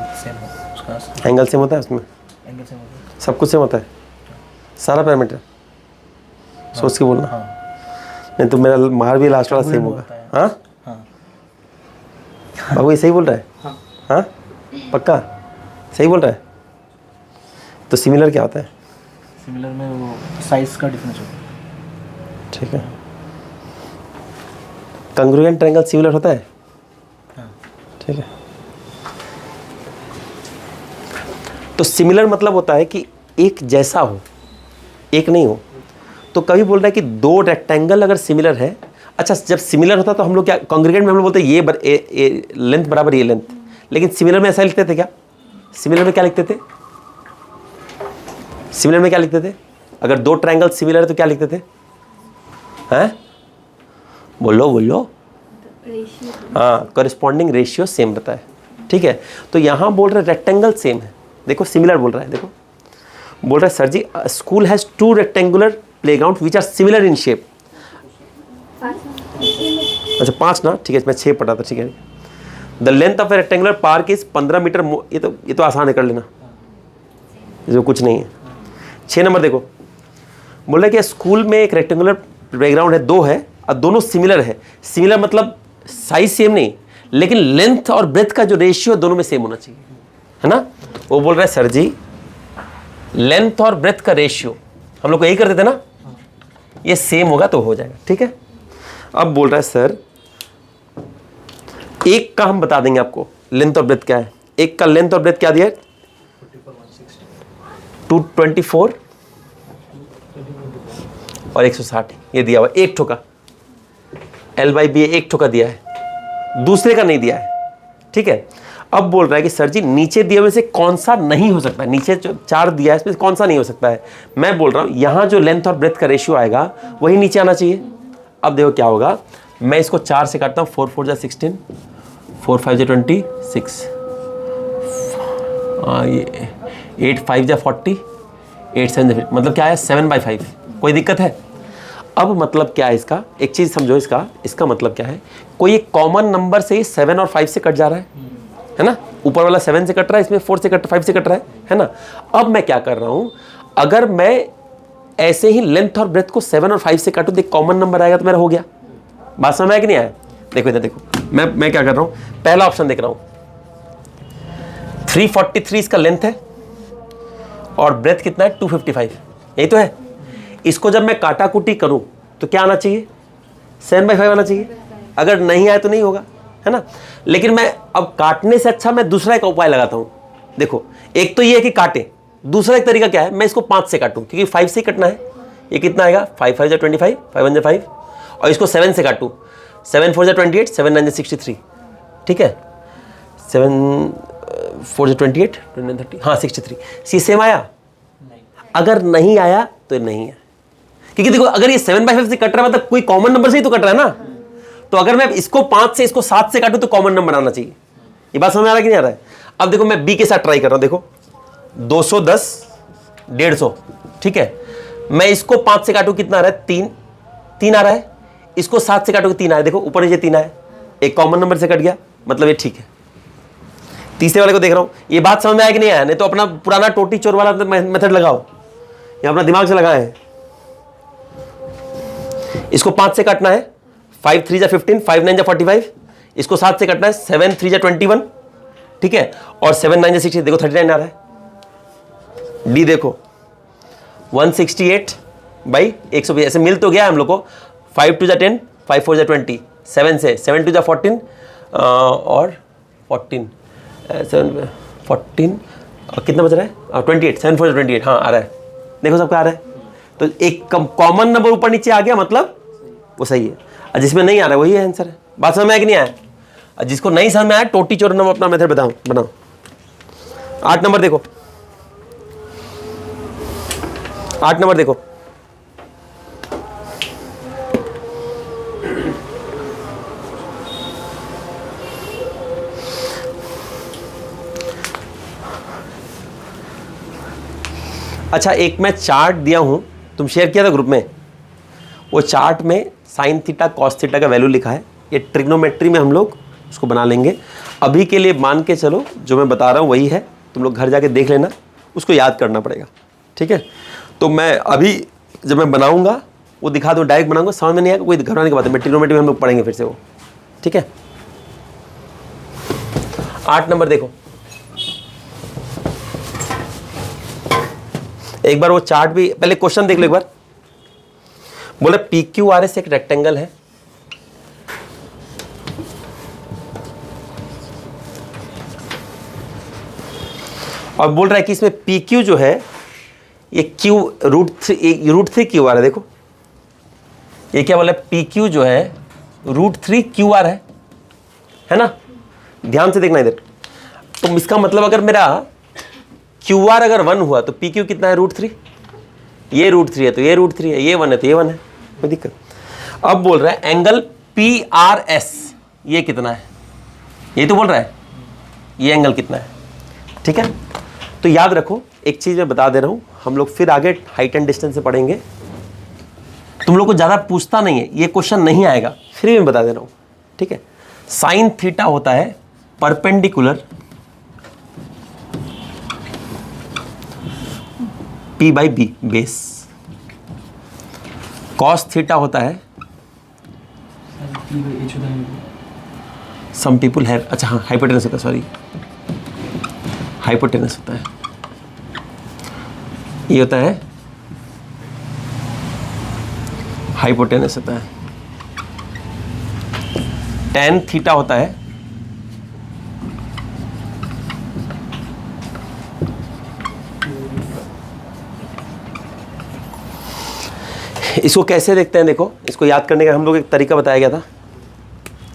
उसका एंगल सेम होता है, उसमें एंगल सेम होता है, सब कुछ सेम होता है, सारा पैरामीटर सोच के बोलना। हाँ। नहीं तो मेरा मार भी लास्ट वाला सेम होगा। हाँ हाँ बाबू ये सही बोल रहा है? हाँ हाँ पक्का सही बोल रहा है? तो सिमिलर क्या होता है? सिमिलर में वो साइज का डिफरेंस होता है। ठीक है, कंग्रुएंट ट्रायंगल सिमिलर होता है। हाँ। ठीक है, तो सिमिलर मतलब होता है कि एक जैसा हो, एक नहीं हो। तो कभी बोल रहा है कि 2 रेक्टेंगल अगर सिमिलर है, अच्छा जब सिमिलर होता तो हम लोग क्या कॉन्ग्रीगेंट में हम लोग बोलते हैं ये लेंथ बराबर ये लेंथ, लेकिन सिमिलर में ऐसा लिखते थे क्या? सिमिलर में क्या लिखते थे? सिमिलर में क्या लिखते थे? अगर 2 ट्रायंगल सिमिलर है तो क्या लिखते थे? हैं बोलो बोलो। रेशियो हाँ, कॉरेस्पॉन्डिंग रेशियो सेम रहता है, ठीक है। तो यहाँ बोल रहे रेक्टेंगल सेम है, देखो सिमिलर बोल रहा है, देखो बोल रहा है सर जी school has 2 rectangular playground which are similar in shape. अच्छा 5 ना, ठीक है, मैं 6 पढ़ा था, ठीक है। The length of a rectangular park is 15 metre. ये तो आसान है, कर लेना, जो कुछ नहीं है। 6 नंबर देखो, बोल रहा है कि स्कूल में एक रेक्टेंगुलर प्लेग्राउंड है, 2 है और दोनों सिमिलर है। सिमिलर मतलब साइज सेम नहीं, लेकिन लेंथ और ब्रेथ का जो रेशियो दोनों में सेम होना चाहिए, है ना। वो बोल रहा है सर जी लेंथ और ब्रेथ का रेशियो हम लोग को यही करते थे ना, ये सेम होगा तो हो जाएगा, ठीक है। अब बोल रहा है सर एक का हम बता देंगे आपको लेंथ और ब्रेथ क्या है। एक का लेंथ और ब्रेथ क्या दिया है, 224 और 160 ये दिया हुआ, एक ठोका L/B एक ठोका दिया है, दूसरे का नहीं दिया है, ठीक है। अब बोल रहा है कि सर जी नीचे दिए में से कौन सा नहीं हो सकता है, नीचे जो 4 दिया है इसमें कौन सा नहीं हो सकता है। मैं बोल रहा हूं यहां जो लेंथ और ब्रेथ का रेशियो आएगा वही नीचे आना चाहिए। अब देखो क्या होगा, मैं इसको 4 से काटता हूं, 4 4 जा 16, 4 5 जा 26, ये 8 5 जा 40, 8 7 जा, मतलब क्या है 7/5। कोई दिक्कत है। अब मतलब क्या है इसका, एक चीज़ समझो, इसका मतलब क्या है, कोई एक कॉमन नंबर से 7 और 5 से कट जा रहा है ना। ऊपर वाला 7 से कट रहा है, इसमें 4 से 5 से कट रहा है ना। अब मैं क्या कर रहा हूं, अगर मैं ऐसे ही लेंथ और ब्रेथ को 7 और 5 से काटूं तो कॉमन नंबर आएगा तो मेरा हो गया। बात समझ में आया कि नहीं आया। देखो इधर देखो, मैं क्या कर रहा हूं, पहला ऑप्शन देख रहा हूं, 343 इसका लेंथ है और ब्रेथ कितना है 255, यही तो है। इसको जब मैं काटाकुटी करूं तो क्या आना चाहिए, 7/5 आना चाहिए। अगर नहीं आया तो नहीं होगा, है ना। लेकिन मैं अब काटने से अच्छा मैं दूसरा एक उपाय लगाता हूं। देखो एक तो ये है कि काटे, दूसरा एक तरीका क्या है, मैं इसको 5 से काटूं, क्योंकि 5 से ही कटना है। ये कितना आएगा, 5 5 जा 25, 5 1 जा 5, और इसको 7 से काटूं, 7 4 जा 28, 7 9 जा 63, ठीक है। 7 4 जा 28, 29 30, हाँ 63। सी सेम आया, अगर नहीं आया तो नहीं है, क्योंकि देखो अगर ये 7/5 से कट रहा है मतलब कोई कॉमन नंबर से ही तो कट रहा है ना। तो अगर मैं इसको 5 से इसको 7 से काटूं तो कॉमन नंबर आना चाहिए। ये बात समझ में आ रहा है कि नहीं आ रहा है। अब देखो मैं बी के साथ ट्राई कर रहा हूं, देखो 210 150, ठीक है। मैं इसको 5 से काटूं कितना आ रहा है, 3 आ रहा है। इसको 7 से काटूं 3 आया, देखो ऊपर नीचे 3 आया, एक कॉमन नंबर से कट गया, मतलब ये ठीक है। तीसरे वाले को देख रहा हूं, ये बात समझ में आया कि नहीं आया। नहीं तो अपना पुराना टोटी चोर वाला मेथड लगाओ, ये अपना दिमाग से लगाए हैं। इसको 5 से काटना है, 5 3 जा 15, 5 9 जा 45। इसको 7 से काटना है, 7 3 जा 21, ठीक है। और 7 9 जा 60, देखो 39 आ रहा है। डी देखो 168/120, ऐसे मिल तो गया हम लोग को। 5 2 जा 10, 5 4 जा 20, 7 से 7 2 जा 14 और 14 7 14 कितना बच रहा है, 28, 7 4 जा 28, हाँ आ रहा है, देखो सबका आ रहा है। तो एक कॉमन नंबर ऊपर नीचे आ गया, मतलब वो सही है। और जिसमें नहीं आ रहा है वही आंसर है। बात समझ में आया कि नहीं आया। और जिसको नहीं समझ में आया टोटी चोर नंबर अपना मेथड बनाओ। 8 नंबर देखो, 8 नंबर देखो, अच्छा एक मैं चार्ट दिया हूं, तुम शेयर किया था ग्रुप में। वो चार्ट में साइन थीटा कॉस थीटा का वैल्यू लिखा है। ये ट्रिग्नोमेट्री में हम लोग उसको बना लेंगे। अभी के लिए मान के चलो जो मैं बता रहा हूँ वही है, तुम लोग घर जाके देख लेना, उसको याद करना पड़ेगा, ठीक है। तो मैं अभी जब मैं बनाऊंगा वो दिखा दूँ, डायरेक्ट बनाऊंगा, समझ में नहीं आएगा कोई घबराने की बात है। मैं ट्रिग्नोमेट्री में हम लोग पढ़ेंगे फिर से वो, ठीक है। 8 नंबर देखो, एक बार वो चार्ट भी पहले क्वेश्चन देख लो एक बार। बोले PQRS एक रेक्टेंगल है, और बोल रहा है कि इसमें PQ जो है ये Q √3 QR है। देखो ये क्या बोला, PQ जो है √3 QR है ना। ध्यान से देखना इधर। तो इसका मतलब अगर मेरा QR अगर 1 हुआ तो PQ कितना है, √3। ये √3 है तो ये √3 है, ये 1 है तो ये 1 है, कोई दिक्कत। अब बोल रहा है एंगल PRS ये कितना है, ये तो बोल रहा है ये एंगल कितना है, ठीक है। तो याद रखो एक चीज मैं बता दे रहा हूं, हम लोग फिर आगे हाइट एंड डिस्टेंस से पढ़ेंगे, तुम लोग को ज्यादा पूछता नहीं है, ये क्वेश्चन नहीं आएगा, फिर भी मैं बता दे रहा हूं, ठीक है। साइन थीटा होता है perpendicular P by B base, cos theta होता है सम पीपुल हैव, अच्छा हाँ हाइपोटेनस होता है, सॉरी हाइपोटेनस होता है, ये होता है हाइपोटेनस होता है। tan थीटा होता है इसको कैसे देखते हैं, देखो इसको याद करने का हम लोग एक तरीका बताया गया था,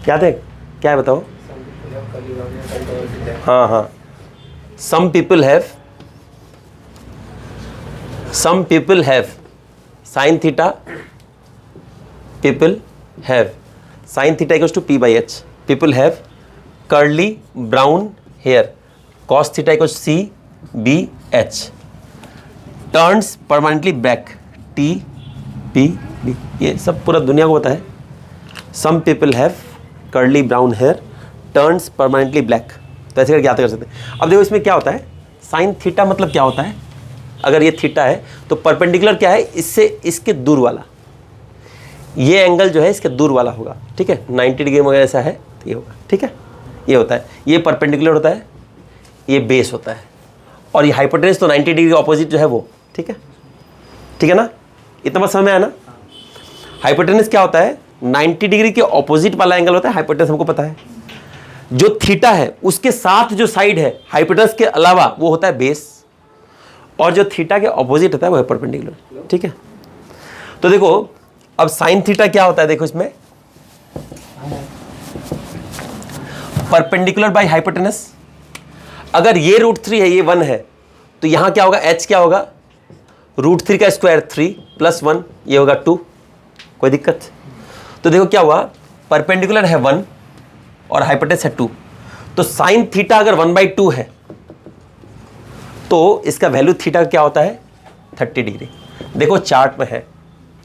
याद है क्या है बताओ। हाँ हाँ, some people have sine theta, people have sine theta equals to P by H, people have curly brown hair, cos theta equals C B H, turns permanently black T P B, ये सब पूरा दुनिया को पता है। Some people have curly brown hair turns permanently black, तो ऐसे करके याद कर सकते हैं। अब देखो इसमें क्या होता है, साइन थीटा मतलब क्या होता है, अगर ये थीटा है तो परपेंडिकुलर क्या है, इससे इसके दूर वाला, ये एंगल जो है इसके दूर वाला होगा, ठीक है। 90 डिग्री वगैरह ऐसा है तो ये होगा, ठीक है, ये होता है, ये परपेंडिकुलर होता है, ये बेस होता है, और ये हाइपोटेनस तो 90 डिग्री ऑपोजिट जो है वो, ठीक है ना, इतना बात समझ में आया ना। हाइपोटेनस क्या होता है, 90 डिग्री के ऑपोजिट वाला एंगल होता है, हाइपोटेनस हमको पता है। जो थीटा है उसके साथ जो साइड है हाइपोटेनस के अलावा वो होता है बेस, और जो थीटा के ऑपोजिट होता है वो है परपेंडिकुलर, ठीक है। तो देखो अब साइन थीटा क्या होता है, देखो इसमें परपेंडिकुलर बाय हाइपोटेनस, अगर ये √3 है ये 1 है तो यहां क्या होगा, h क्या होगा, √3 का स्क्वायर 3 + 1 ये होगा 2, कोई दिक्कत। तो देखो क्या हुआ, परपेंडिकुलर है 1 और हाइपोटेनस है 2, तो साइन थीटा अगर 1/2 है तो इसका वैल्यू थीटा क्या होता है 30 डिग्री। देखो चार्ट में है,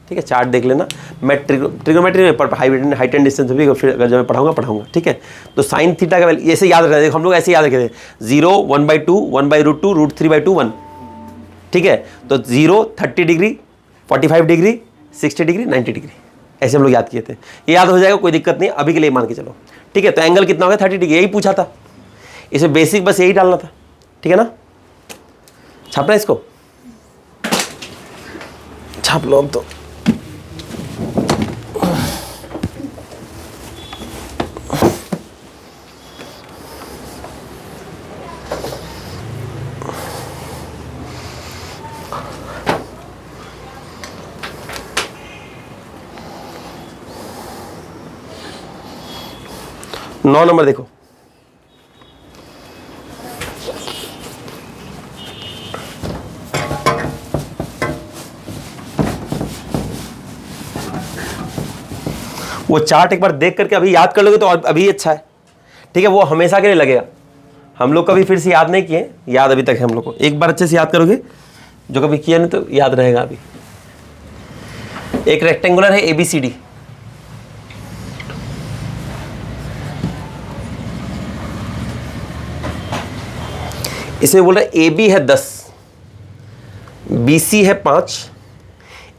ठीक है, चार्ट देख लेना, मैं ट्रिग्नोमेट्री में हाइट एंड डिस्टेंस भी फिर अगर जब मैं पढ़ाऊंगा, ठीक है। तो साइन थीटा का वैल्यू ऐसे याद रखना, देखो हम लोग ऐसे याद रखे थे 0 1/2 1/√2 √3/2 1, ठीक है। तो 0 30 डिग्री 45 डिग्री 60 डिग्री 90 डिग्री ऐसे हम लोग याद किए थे, ये याद हो जाएगा, कोई दिक्कत नहीं, अभी के लिए मान के चलो, ठीक है। तो एंगल कितना हो गया 30 डिग्री, यही पूछा था, इसमें बेसिक बस यही डालना था, ठीक है ना। छापना इसको, छाप लो अब तो। नौ नंबर देखो, वो चार्ट एक बार देख करके अभी याद कर लोगे तो अभी अच्छा है, ठीक है। वो हमेशा के लिए लगेगा, हम लोग कभी फिर से याद नहीं किए, याद अभी तक है हम लोग को, एक बार अच्छे से याद करोगे, जो कभी किया नहीं तो याद रहेगा। अभी एक रेक्टेंगुलर है ABCD, इसमें बोल रहा है AB है 10, BC है 5,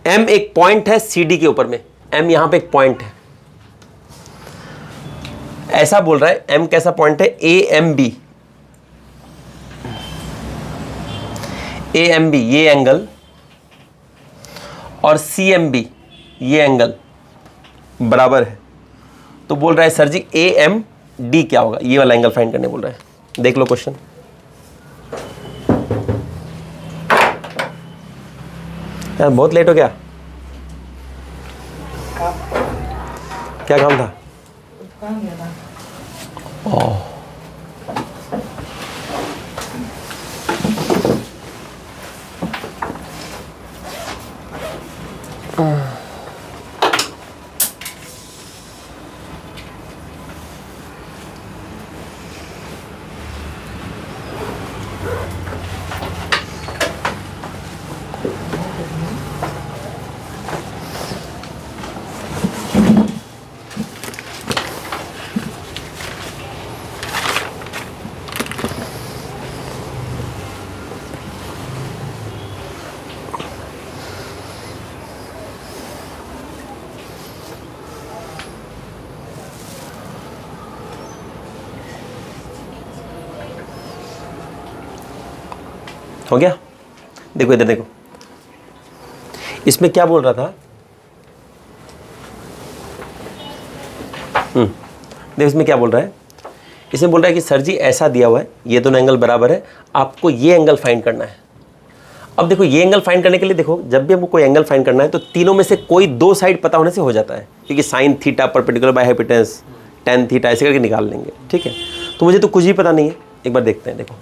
M एक पॉइंट है CD के ऊपर में, M यहां पे एक पॉइंट है, ऐसा बोल रहा है M कैसा पॉइंट है, AMB ये एंगल और CMB ये एंगल बराबर है, तो बोल रहा है सर जी AMD क्या होगा, ये वाला एंगल फाइंड करने बोल रहा है। देख लो क्वेश्चन, यार बहुत लेट हो गया, क्या काम था? ओह हो गया? देखो इधर देखो, इसमें क्या बोल रहा था, देखो इसमें क्या बोल रहा है, इसमें बोल रहा है कि सर जी ऐसा दिया हुआ है, ये दोनों एंगल बराबर है, आपको ये एंगल फाइंड करना है। अब देखो ये एंगल फाइंड करने के लिए देखो, जब भी हमको कोई एंगल फाइंड करना है तो तीनों में से कोई दो साइड पता होने से हो जाता है, क्योंकि sine theta perpendicular by hypotenuse tan theta ऐसे करके निकाल लेंगे, ठीक है। तो मुझे तो कुछ भी पता नहीं है, एक बार देखते हैं। देखो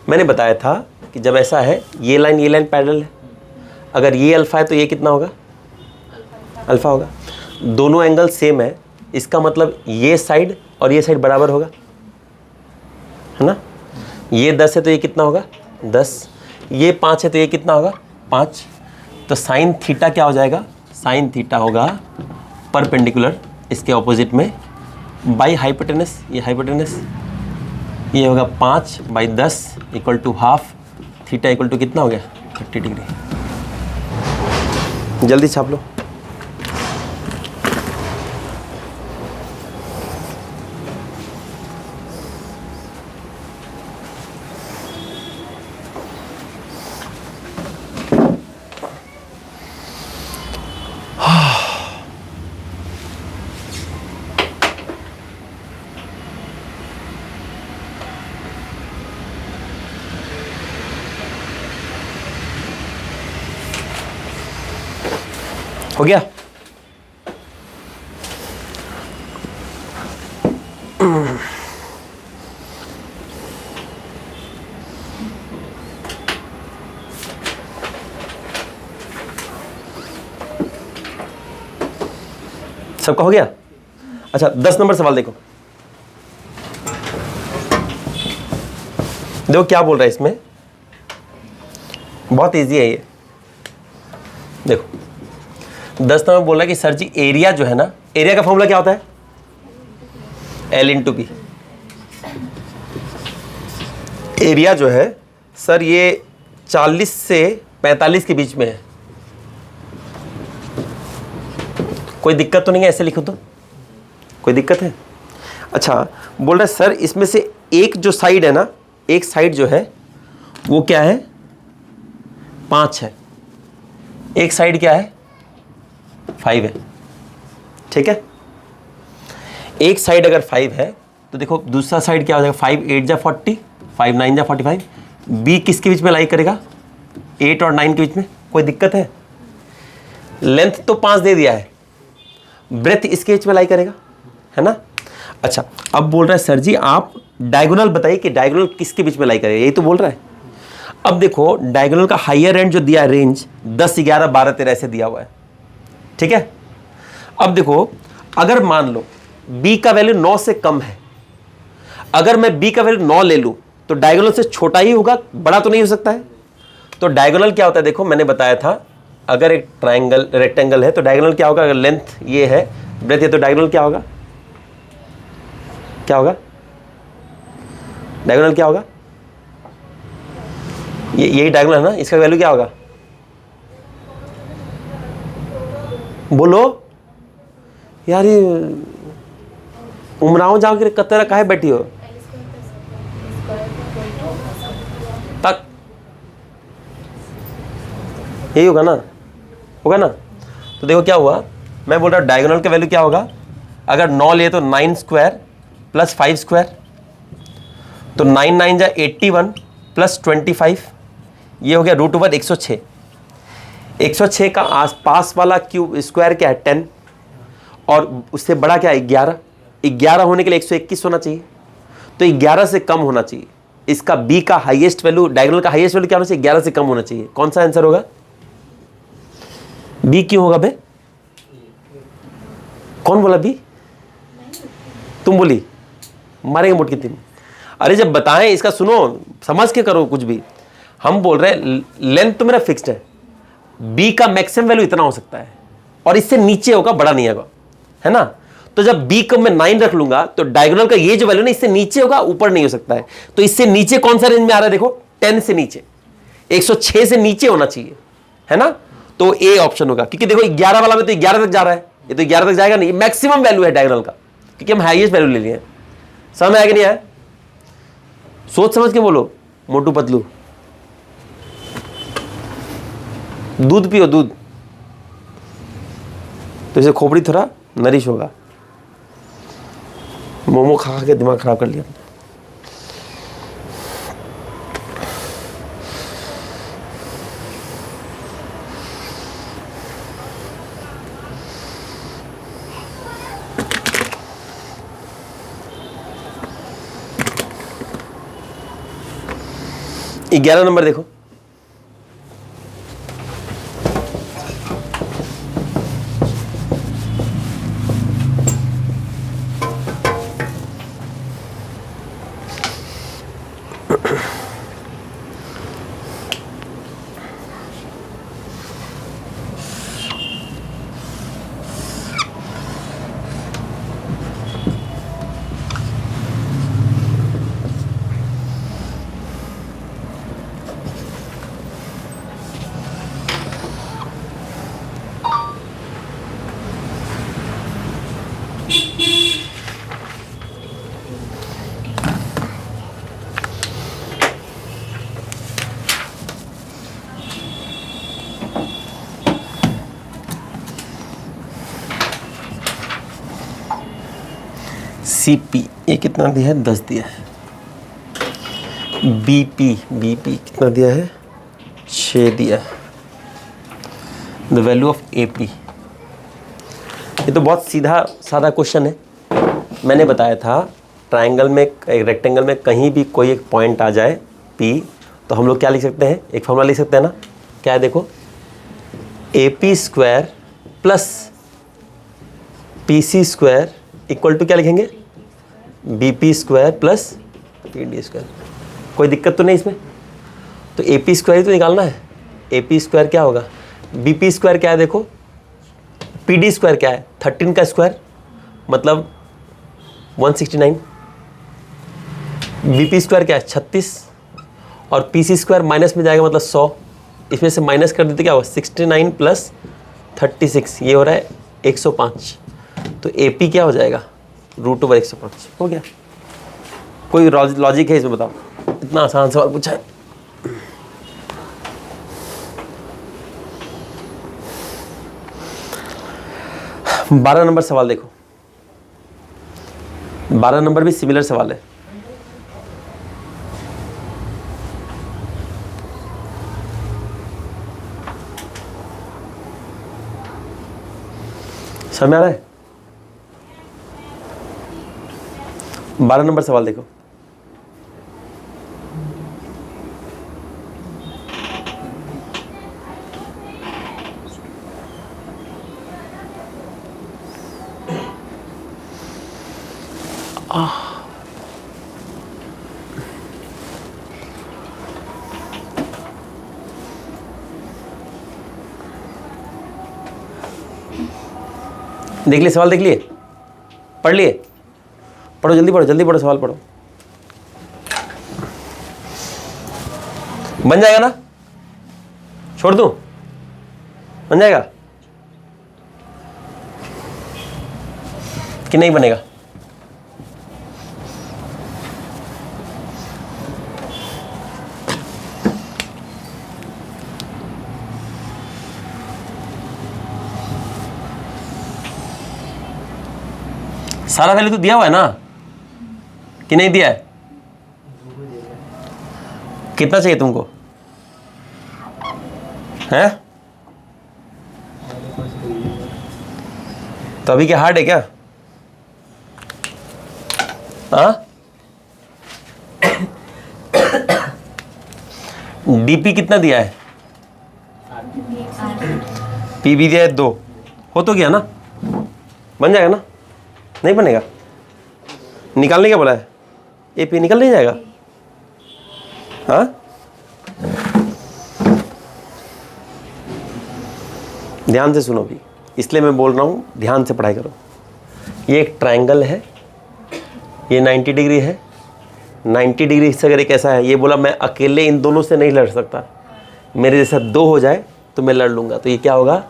मैंने बताया था कि जब ऐसा है, ये लाइन पैरेलल है, अगर ये अल्फा है तो ये कितना होगा, अल्फा होगा। दोनों एंगल सेम है, इसका मतलब ये साइड और ये साइड बराबर होगा, है ना। ये 10 है तो ये कितना होगा 10, ये 5 है तो ये कितना होगा 5। तो साइन थीटा क्या हो जाएगा, साइन थीटा होगा परपेंडिकुलर इसके ऑपोजिट में बाई हाइपोटेनस, ये हाइपोटेनस, ये होगा 5/10 equal to half, theta equal to कितना हो गया 30 डिग्री। जल्दी छाप लो। हो गया? सबका हो गया? अच्छा 10 नंबर सवाल देखो, देखो क्या बोल रहा है इसमें, बहुत इजी है ये। देखो 10 नंबर बोल रहा है कि सर जी एरिया जो है ना, एरिया का फॉर्मूला क्या होता है, L इंटू बी। एरिया जो है सर ये 40 से 45 के बीच में है, कोई दिक्कत तो नहीं है, ऐसे लिखो तो कोई दिक्कत है? अच्छा बोल रहा है सर इसमें से एक जो साइड है ना, एक साइड जो है वो क्या है 5 है, एक साइड क्या है 5 है, ठीक है। एक साइड अगर 5 है तो देखो दूसरा साइड क्या हो जाएगा, 5 8 जा 40, 5 9 जा 45। बी किसके बीच में लाई करेगा, 8 और 9 के बीच में, कोई दिक्कत है? लेंथ तो 5 दे दिया है, ब्रेथ इसके बीच में लाई करेगा, है ना। अच्छा अब बोल रहा है सर जी आप डायगोनल बताइए कि डायगोनल किसके बीच में लाई करेगा, यही तो बोल रहा है। अब देखो डायगोनल का हायर एंड जो दिया है रेंज 10 11 12 13 ऐसे दिया हुआ है, ठीक है। अब देखो अगर मान लो b का वैल्यू 9 से कम है, अगर मैं b का वैल्यू 9 ले लूं तो डायगोनल से छोटा ही होगा, बड़ा तो नहीं हो सकता है। तो डायगोनल क्या होता है, देखो मैंने बताया था अगर एक ट्राइंगल रेक्टेंगल है तो डायगोनल क्या होगा, अगर लेंथ ये है ब्रेथ ये, तो डायगोनल क्या होगा, क्या होगा डायगोनल क्या होगा, ये यही डायगोनल है ना, इसका वैल्यू क्या होगा, बोलो यार। ये उमराव जाओ कि कतरा काहे बैठी हो तक, यही होगा ना, होगा ना। तो देखो क्या हुआ, मैं बोल रहा हूँ डायगोनल का वैल्यू क्या होगा, अगर 9 लिए तो 9 स्क्वायर प्लस 5 स्क्वायर, तो 9 9 जा 81 प्लस 25, ये हो गया √1 106। 106 का आसपास वाला क्यूब स्क्वायर क्या है 10, और उससे बड़ा क्या है 11। 11 होने के लिए 121 होना चाहिए, तो 11 से कम होना चाहिए। इसका बी का हाईएस्ट वैल्यू, डायगोनल का हाईएस्ट वैल्यू क्या होना चाहिए, 11 से कम होना चाहिए। कौन सा आंसर होगा, बी क्यों होगा बे, कौन बोला बी, तुम बोली, मारेंगे मोट की तीन। अरे जब बताएं इसका सुनो, समझ के करो कुछ भी। हम बोल रहे हैं लेंथ तो मेरा फिक्स्ड है, बी का मैक्सिमम वैल्यू इतना हो सकता है और इससे नीचे होगा, बड़ा नहीं होगा, है ना। तो जब बी को मैं 9 रख लूंगा तो डायगोनल का ये जो वैल्यू ना इससे नीचे होगा, ऊपर नहीं हो सकता है। तो इससे नीचे कौन सा रेंज में आ रहा है, देखो 10 से नीचे, 106 से नीचे होना चाहिए, है ना। तो ए ऑप्शन होगा, क्योंकि देखो 11 वाला में तो 11 तक जा रहा है, ये तो 11 तक जाएगा नहीं, मैक्सिमम वैल्यू है डायगोनल का, क्योंकि हम हाईएस्ट वैल्यू ले लिए हैं। समझ में आया कि नहीं आया, सोच समझ के बोलो मोटू पतलू। दूध पियो, दूध, तो इसे खोपड़ी थोड़ा नरिश होगा। मोमो खा खा के दिमाग खराब कर लिया। ये 11 नंबर देखो, CP ये कितना दिया है, 10 दिया है। BP कितना दिया है, 6 दिया है। द वैल्यू ऑफ AP, ये तो बहुत सीधा साधा क्वेश्चन है। मैंने बताया था ट्रायंगल में, एक रेक्टेंगल में कहीं भी कोई एक पॉइंट आ जाए P, तो हम लोग क्या लिख सकते हैं, एक फॉर्मूला लिख सकते हैं ना, क्या है देखो, AP square plus PC square equal to क्या लिखेंगे, BP square plus PD square. कोई दिक्कत तो नहीं इसमें, तो AP स्क्वायर ही तो निकालना है। AP स्क्वायर क्या होगा, BP स्क्वायर क्या है देखो, PD स्क्वायर क्या है, 13 का स्क्वायर मतलब 169, BP स्क्वायर क्या है 36, और PC स्क्वायर माइनस में जाएगा मतलब 100, इसमें से माइनस कर देते क्या होगा 69 प्लस 36, ये हो रहा है 105। तो AP क्या हो जाएगा, √105 हो गया। कोई लॉजिक है इसमें बताओ, इतना आसान सवाल पूछा है। बारह नंबर सवाल देखो, 12 नंबर भी सिमिलर सवाल है। समझ में आ रहा है, 12 नंबर सवाल देखो, देख लिए सवाल, देख लिए, पढ़ लिए, पढ़ो जल्दी पढ़ो, जल्दी पढ़ो, सवाल पढ़ो, बन जाएगा ना, छोड़ दूं, बन जाएगा कि नहीं बनेगा, सारा वैल्यू तो दिया हुआ है ना कि नहीं दिया है, कितना चाहिए तुमको, हैं? तो अभी क्या हार्ड है क्या, हाँ? DP कितना दिया है, PB दिया है 2, हो तो गया ना, बन जाएगा ना, नहीं बनेगा, निकालने क्या बोला है, AP निकल नहीं जाएगा, हाँ? ध्यान से सुनो भी, इसलिए मैं बोल रहा हूँ ध्यान से पढ़ाई करो। ये एक ट्रायंगल है, ये 90 डिग्री है, 90 डिग्री से अगर एक ऐसा है, ये बोला मैं अकेले इन दोनों से नहीं लड़ सकता, मेरे जैसा 2 हो जाए तो मैं लड़ लूँगा। तो ये क्या होगा,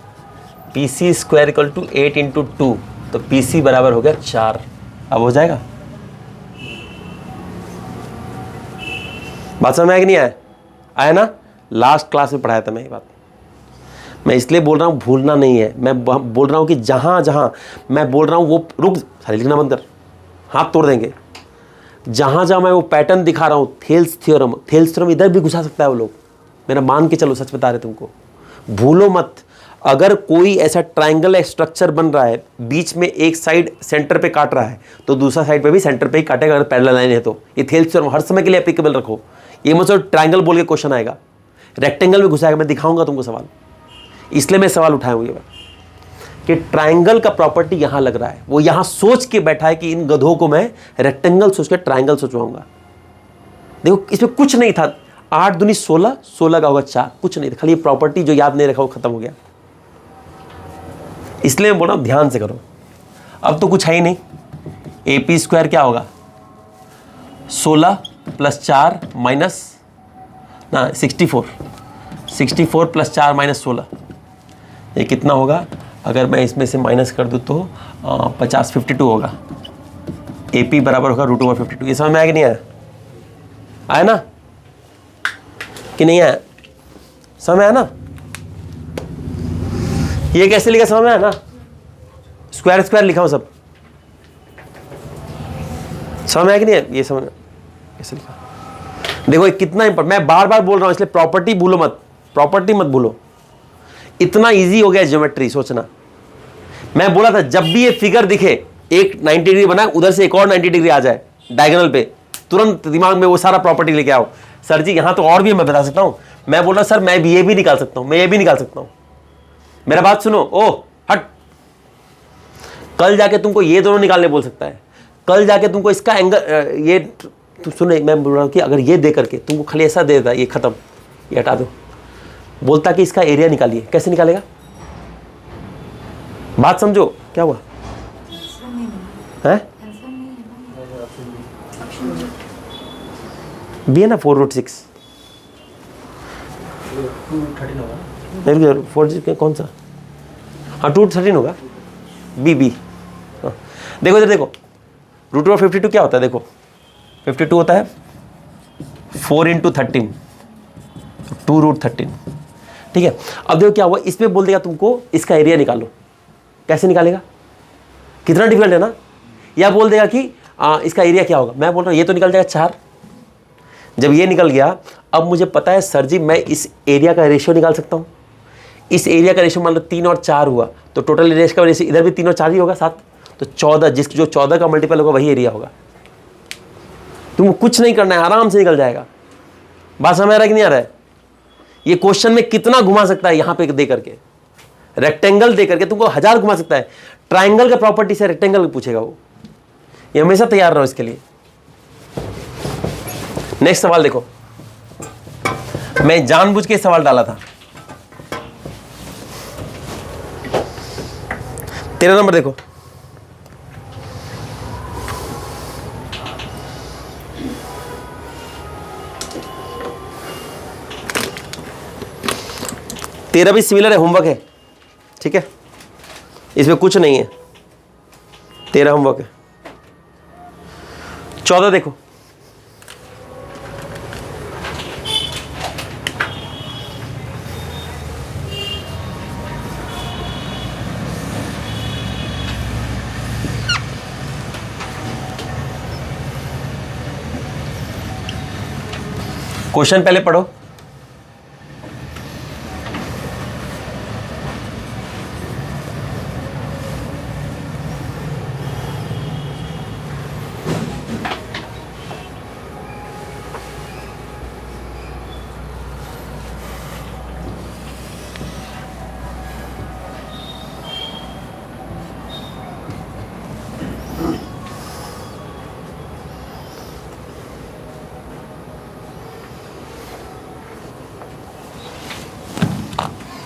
PC स्क्वायर इक्वल टू 8 × 2, तो PC बराबर हो गया 4। अब हो जाएगा, बात समझ में आया कि नहीं आया, आया ना, लास्ट क्लास में पढ़ाया था मैं ये बात। मैं इसलिए बोल रहा हूँ भूलना नहीं है, मैं बोल रहा हूँ कि जहाँ जहाँ मैं बोल रहा हूँ वो रुक, सारे लिखना बंद कर, हाथ तोड़ देंगे। जहाँ जहाँ मैं वो पैटर्न दिखा रहा हूँ, थेल्स थ्योरम इधर भी घुसा सकता है वो लोग, मेरा मान के चलो, सच बता रहे तुमको, भूलो मत। अगर कोई ऐसा ट्रायंगल स्ट्रक्चर बन रहा है, बीच में एक साइड सेंटर पे काट रहा है तो दूसरा साइड पे भी सेंटर पे ही काटेगा, अगर पैरेलल लाइन है तो। ये थेल्स थ्योरम हर समय के लिए एप्लीकेबल रखो। ये मतलब ट्रायंगल बोल के क्वेश्चन आएगा, रेक्टेंगल में घुसाएगा, मैं दिखाऊंगा तुमको सवाल, इसलिए मैं सवाल उठाया हूँ ये कि ट्रायंगल का प्रॉपर्टी यहाँ लग रहा है। वो यहाँ सोच के बैठा है कि इन गधों को मैं रेक्टेंगल सोच के ट्रायंगल सोचवाऊंगा। देखो इसमें कुछ नहीं था, 8 दूनी 16, 16 का होगा 4, कुछ नहीं था, खाली प्रॉपर्टी जो याद नहीं रखा वो खत्म हो गया। इसलिए मैं बोल रहा हूँ ध्यान से करो। अब तो कुछ है ही नहीं, AP स्क्वायर क्या होगा, 16 + 4 माइनस ना 64, 64 + 4 - 16, ये कितना होगा? अगर मैं इसमें से माइनस कर दूँ तो 50, 52 होगा। AP बराबर होगा √52। ये समझ में आया कि नहीं आया? आया ना कि नहीं आया? समझ में आया ना? ये कैसे लिखा समझ में आया ना? स्क्वायर स्क्वायर लिखा हूँ सब, समझ में आया कि नहीं है? ये समझ में कैसे लिखा? देखो ये कितना इंपॉर्टेंट, मैं बार बार बोल रहा हूँ, इसलिए प्रॉपर्टी भूलो मत, प्रॉपर्टी मत भूलो। इतना इजी हो गया ज्योमेट्री सोचना। मैं बोला था जब भी ये फिगर दिखे, एक 90 डिग्री बना, उधर से एक और 90 डिग्री आ जाए डायगोनल पे, तुरंत दिमाग में वो सारा प्रॉपर्टी लेके आओ। सर जी यहाँ तो और भी मैं बता सकता हूँ। मैं बोल रहा सर मैं भी ये भी निकाल सकता हूँ, मैं ये भी निकाल सकता हूँ। मेरा बात सुनो, ओ हट, कल जाके तुमको ये दोनों निकालने बोल सकता है, कल जाके तुमको इसका एंगल, ये तुम सुनो, मैं बोल रहा हूँ कि अगर ये दे करके तुमको खाली ऐसा दे देता, ये खत्म, ये हटा दो, बोलता कि इसका एरिया निकालिए, कैसे निकालेगा? बात समझो, क्या हुआ है? बी है ना 4√6, 4 कौन सा? हाँ 213 होगा, बी। हाँ देखो इधर देखो, √52 क्या होता है? देखो 52 होता है 4 × 13, 2√13, ठीक है। अब देखो क्या हुआ, इसमें बोल देगा तुमको इसका एरिया निकालो, कैसे निकालेगा? कितना डिफिकल्ट है ना? या बोल देगा कि इसका एरिया क्या होगा? मैं बोल रहा हूँ ये तो निकल जाएगा 4। जब ये निकल गया, अब मुझे पता है सर जी मैं इस एरिया का रेशियो निकाल सकता हूँ। इस एरिया का रेशियो मान लो 3 और 4 हुआ, तो टोटल एरिया का रेशियो इधर भी 3 और 4 ही होगा 7, तो 14, जो 14 का मल्टीपल होगा वही एरिया होगा। तुमको कुछ नहीं करना है, आराम से निकल जाएगा। बात समझ आ रहा है कि नहीं आ रहा है? ये क्वेश्चन में कितना घुमा सकता है, यहाँ पे दे करके, रेक्टेंगल दे करके तुमको 1000 घुमा सकता है। ट्राइंगल का प्रॉपर्टी से रेक्टेंगल पूछेगा वो, ये हमेशा तैयार रहो इसके लिए। नेक्स्ट सवाल देखो, मैं जानबूझ के सवाल डाला था। 13 नंबर देखो, तेरा भी सिमिलर है, होमवर्क है, ठीक है, इसमें कुछ नहीं है, 13 होमवर्क है। 14 देखो, क्वेश्चन पहले पढ़ो।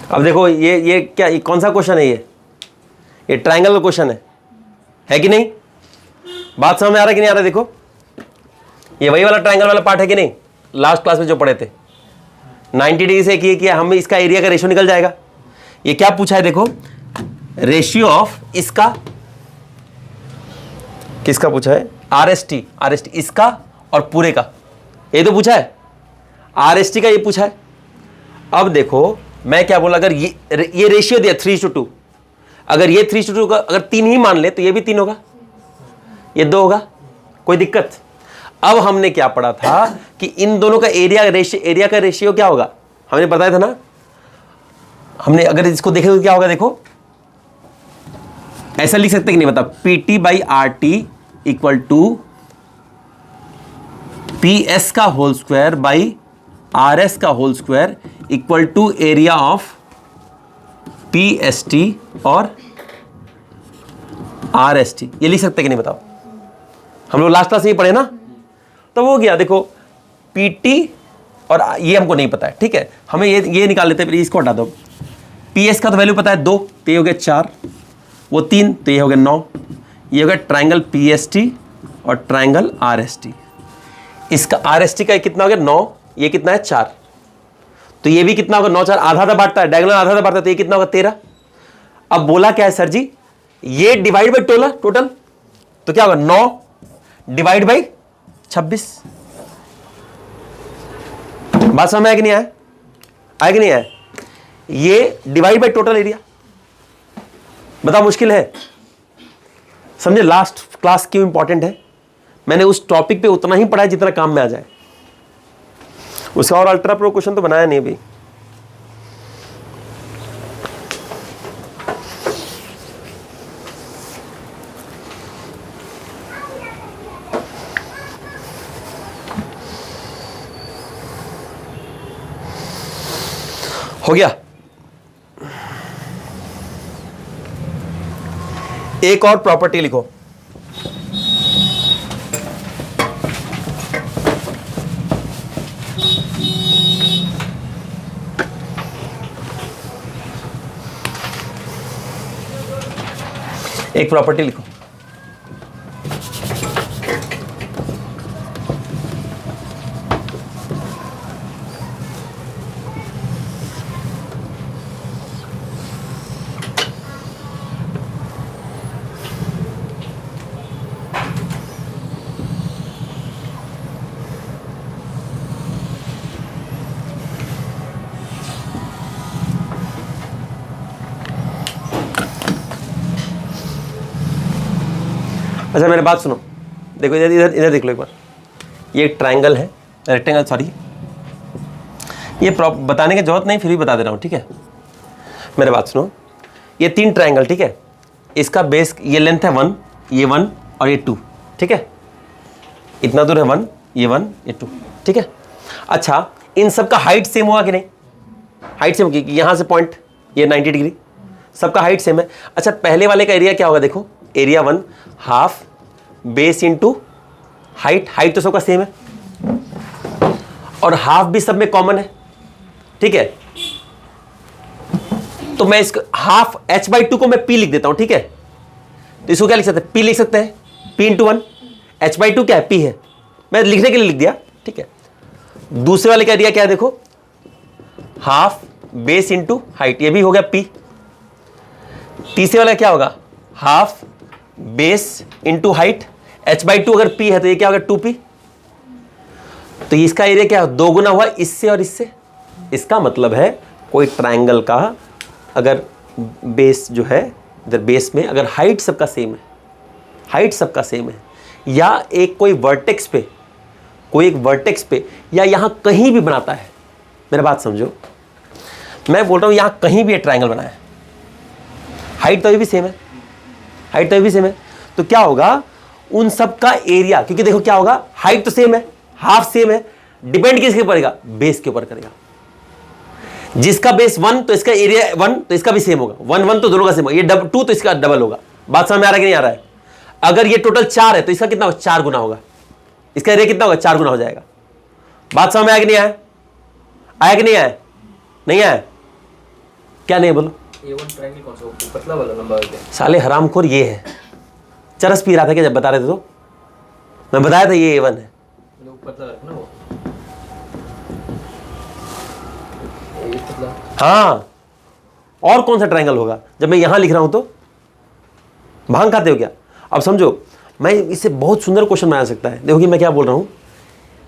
अब देखो ये क्या, ये कौन सा क्वेश्चन है? ये ट्रायंगल का क्वेश्चन है कि नहीं? बात समझ में आ रहा है कि नहीं आ रहा है? देखो ये वही वाला ट्रायंगल वाला पार्ट है कि नहीं, लास्ट क्लास में जो पढ़े थे। 90 डिग्री से किया हम, इसका एरिया का रेशियो निकल जाएगा। ये क्या पूछा है देखो, रेशियो ऑफ इसका, किसका पूछा है? RST इसका और पूरे का, ये तो पूछा है। RST का ये पूछा है। अब देखो मैं क्या बोला, अगर ये रेशियो दिया 3:2, अगर ये 3:2 का अगर 3 ही मान ले तो ये भी 3 होगा, ये 2 होगा, कोई दिक्कत। अब हमने क्या पढ़ा था कि इन दोनों का एरिया का रेशियो क्या होगा, हमने बताया था ना। हमने अगर इसको देखे तो क्या होगा, देखो ऐसा लिख सकते कि नहीं, बता, PT/RT इक्वल टू PS का होल स्क्वायर बाई RS का whole square equal to area of PST और RST। ये लिख सकते कि नहीं बताओ, हम लोग लास्ट क्लास में ये पढ़े ना। तो वो गया, देखो PT और ये हमको नहीं पता है, ठीक है, हमें ये निकाल लेते हैं, इसको हटा दो। PS का तो वैल्यू पता है 2, तो ये हो गया 4, वो 3, तो ये हो गया 9, ये हो गया ट्राइंगल PST और ट्राइंगल RST। इसका RST का कितना हो गया 9, ये कितना है 4, तो ये भी कितना होगा 9 4 आधा आधा बांटता है, डायगोनल आधा आधा बांटता है, तो ये कितना होगा 13। अब बोला क्या है सर जी, ये डिवाइड बाई टोटल, तो क्या होगा 9 डिवाइड बाई 26। बात समझ में आया कि नहीं आया, आया कि नहीं आया? ये डिवाइड बाई टोटल एरिया, बताओ मुश्किल है? समझे लास्ट क्लास क्यों इंपॉर्टेंट है? मैंने उस टॉपिक पे उतना ही पढ़ा है जितना काम में आ जाए, उसका और अल्ट्रा प्रो क्वेश्चन तो बनाया नहीं अभी। हो गया। एक और प्रॉपर्टी लिखो, एक प्रॉपर्टी लिखो। अच्छा मेरी बात सुनो, देखो इधर इधर इधर देख लो एक बार, ये एक ट्रायंगल है, रेक्टेंगल सॉरी, ये बताने की जरूरत नहीं, फिर भी बता दे रहा हूँ, ठीक है। मेरी बात सुनो, ये 3 ट्रायंगल, ठीक है, इसका बेस, ये लेंथ है 1, ये 1 और ये 2, ठीक है, इतना दूर है 1, ये 1, ये 2, ठीक है। अच्छा इन सब का हाइट सेम हुआ कि नहीं? हाइट सेम की, यहाँ से पॉइंट ये 90 डिग्री, सबका हाइट सेम है। अच्छा पहले वाले का एरिया क्या होगा, देखो area 1 half base into height, height तो सबका सेम है और हाफ भी सब में कॉमन है, ठीक है। तो मैं इसको हाफ h/2 को मैं p लिख देता हूं, ठीक है। तो इसको क्या लिख सकते हैं, p लिख सकते हैं, p इंटू 1, h/2 क्या है, p है, मैं लिखने के लिए लिख दिया, ठीक है। दूसरे वाले का एरिया क्या है, देखो हाफ बेस इंटू हाइट, ये भी हो गया p। तीसरे वाला क्या होगा, half base into height, h/2 अगर p है तो ये क्या होगा 2p। तो इसका एरिया क्या है, 2 गुना हुआ इससे और इससे। इसका मतलब है कोई ट्रायंगल का अगर बेस जो है, इधर बेस में अगर हाइट सबका सेम है, हाइट सबका सेम है, या एक कोई वर्टेक्स पे, कोई एक वर्टेक्स पे या यहां कहीं भी बनाता है, मेरा बात समझो, मैं बोल रहा हूं यहां कहीं भी ये ट्रायंगल बना है, हाइट तो ये भी सेम है, हाइट तो ये भी सेम है, तो क्या होगा उन सब का एरिया, क्योंकि देखो क्या होगा, हाइट तो सेम है, हाफ सेम है, डिपेंड किसके ऊपर करेगा, बेस के ऊपर करेगा। जिसका बेस 1 तो इसका एरिया 1 तो इसका भी सेम होगा, 1 1 तो दोनों का सेम होगा, ये 2 तो इसका डबल होगा। बात समझ में आ रहा है कि नहीं आ रहा है? अगर ये टोटल 4 है तो इसका कितना होगा, 4 गुना होगा, इसका एरिया कितना होगा, 4 गुना हो जाएगा। बात समझ में आया कि नहीं आया, आया कि नहीं आया, नहीं आया, क्या नहीं बोलो, A1 ट्रायंगल कौन सा, पतला वाला लंबा वाला? साले हरामखोर ये है, चरस पी रहा था क्या जब बता रहे थे, तो मैं बताया था ये A1 है, लोग पतला रखना वो, ये पतला। हाँ और कौन सा ट्रायंगल होगा जब मैं यहां लिख रहा हूं, तो भांग खाते हो क्या? अब समझो, मैं इससे बहुत सुंदर क्वेश्चन बना सकता है, देखो कि मैं क्या बोल रहा हूं।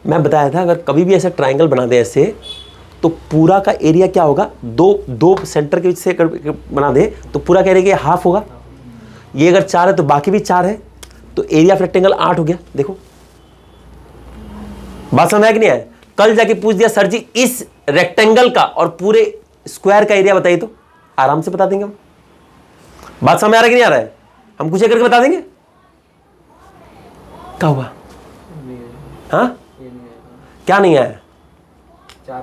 मैं बताया था अगर कभी भी ऐसा ट्रायंगल बना दे ऐसे, तो पूरा का एरिया क्या होगा, दो सेंटर के बीच से बना दे तो पूरा का एरिया हाफ होगा। ये अगर 4 है तो बाकी भी 4 है, तो एरिया ऑफ रेक्टेंगल 8 हो गया। देखो बात समझ आया कि नहीं आया? कल जाके पूछ दिया सर जी इस रेक्टेंगल का और पूरे स्क्वायर का एरिया बताइए, तो आराम से बता देंगे हम। बात समझ आ रहा है कि नहीं आ रहा है? हम कुछ करके बता देंगे। क्या हुआ? हाँ क्या नहीं आया? 4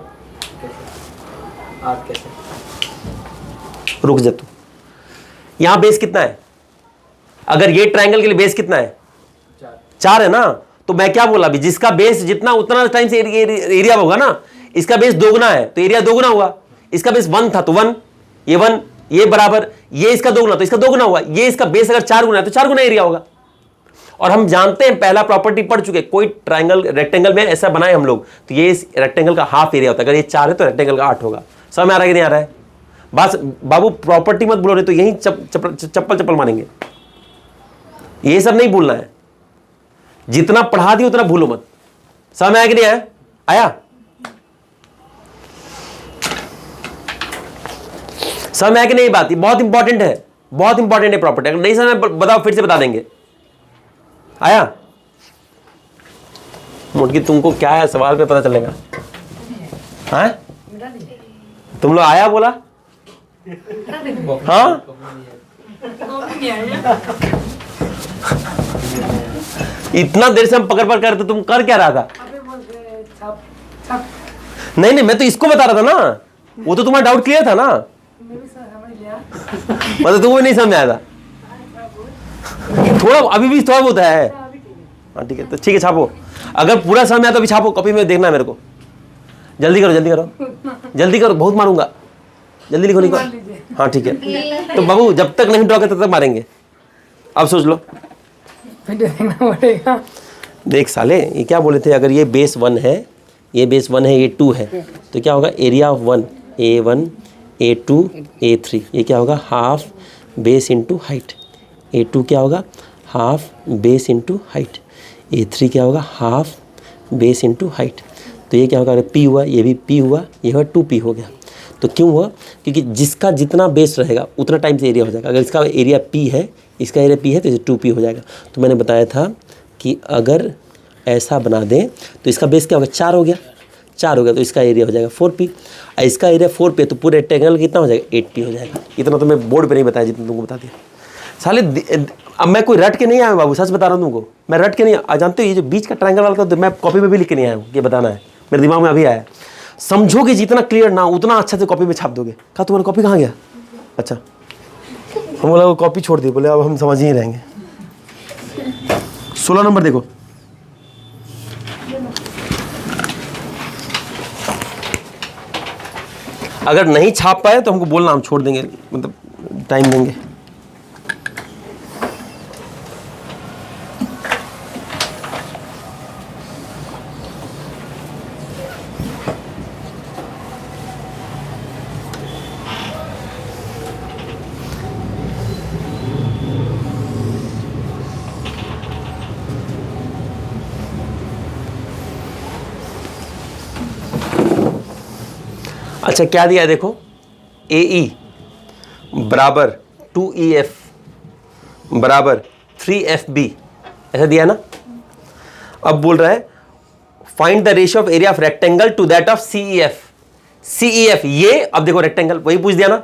कैसे, 8 कैसे? रुक जा तू। यहां बेस कितना है? अगर ये ट्रायंगल के लिए बेस कितना है? 4 है ना। तो मैं क्या बोला अभी, जिसका बेस जितना उतना टाइम से एरिया होगा ना। इसका बेस दोगुना है तो एरिया दोगुना हुआ। इसका बेस 1 था तो 1, ये 1, ये बराबर, ये इसका दोगुना तो इसका दोगुना हुआ। ये इसका बेस अगर 4 गुना है तो 4 गुना एरिया होगा। और हम जानते हैं, पहला प्रॉपर्टी पढ़ चुके, कोई ट्रायंगल रेक्टेंगल में ऐसा बनाए हम लोग तो ये इस रेक्टेंगल का हाफ एरिया होता है। अगर ये 4 है तो रेक्टेंगल का 8 होगा। समझ में आ रहा है कि नहीं आ रहा है? बस बाबू प्रॉपर्टी मत बोलो, रहे तो यही चप्पल मारेंगे। ये सब नहीं भूलना है, जितना पढ़ा दिया उतना भूलो मत। समझ में आया कि नहीं आया? आया? समझ में आया कि नहीं? बात ये बहुत इंपॉर्टेंट है, बहुत इंपॉर्टेंट है प्रॉपर्टी। अगर नहीं समझ में बताओ, फिर से बता देंगे। आया? मुटकी तुमको क्या है, सवाल पे पता चलेगा। हाँ तुम लोग आया बोला? हाँ इतना देर से हम पकड़ कर तो तुम कर क्या रहा था? नहीं मैं तो इसको बता रहा था ना, वो तो तुम्हारा डाउट क्लियर था ना। मतलब तुमको नहीं समझ आया था? थोड़ा अभी भी थोड़ा बहुत है। हाँ ठीक है, तो ठीक है छापो। अगर पूरा समझ आया तो अभी छापो, कॉपी में देखना है मेरे को। जल्दी करो जल्दी करो जल्दी करो, बहुत मारूंगा। जल्दी लिखो लिखो। हाँ ठीक है, तो बाबू जब तक नहीं ड्रॉ करते तब तक मारेंगे। अब सोच लो, देख साले ये क्या बोले थे, अगर ये बेस 1 है, ये बेस 1 है, ये 2 है, तो क्या होगा area of 1, A1 A2 A3, ये क्या होगा half base into height. A2 क्या होगा half base into height. A3 क्या होगा हाफ बेस इंटू हाइट। तो ये क्या होगा, अगर P हुआ, ये भी P हुआ, ये हुआ 2P हो गया। तो क्यों हुआ? क्योंकि जिसका जितना बेस रहेगा उतना टाइम से एरिया हो जाएगा। अगर इसका एरिया P है, इसका एरिया P है, तो इसे 2P हो जाएगा। तो मैंने बताया था कि अगर ऐसा बना दें तो इसका बेस क्या होगा 4 हो गया, 4 हो गया तो इसका एरिया हो जाएगा 4P। और इसका एरिया 4P तो पूरे रेक्टेंगल कितना हो जाएगा 8P हो जाएगा। इतना तो मैं बोर्ड पे नहीं बताया जितना तुमको बता दिया साले। अब मैं कोई रट के नहीं आया बाबू, सच बता रहा हूँ तुमको, मैं रट के नहीं आ। जानते हो ये जो बीच का ट्रायंगल वाला था तो मैं कॉपी में भी लिख के नहीं आया हूँ, ये बताना है, मेरे दिमाग में अभी आया। समझोगे जितना क्लियर ना उतना अच्छा से कॉपी में छाप दोगे। कहा तुम्हारा कॉपी कहाँ गया? अच्छा हम बोला वो कॉपी छोड़ दी, बोले अब हम समझ ही रहेंगे। 16 नंबर देखो। अगर नहीं छाप पाए तो हमको बोलना, हम छोड़ देंगे, मतलब टाइम देंगे। अच्छा क्या दिया है देखो, AE बराबर 2EF बराबर 3FB, ऐसा दिया ना। अब बोल रहा है find the ratio of area of rectangle to that of CEF। ये अब देखो रेक्टेंगल वही पूछ दिया ना,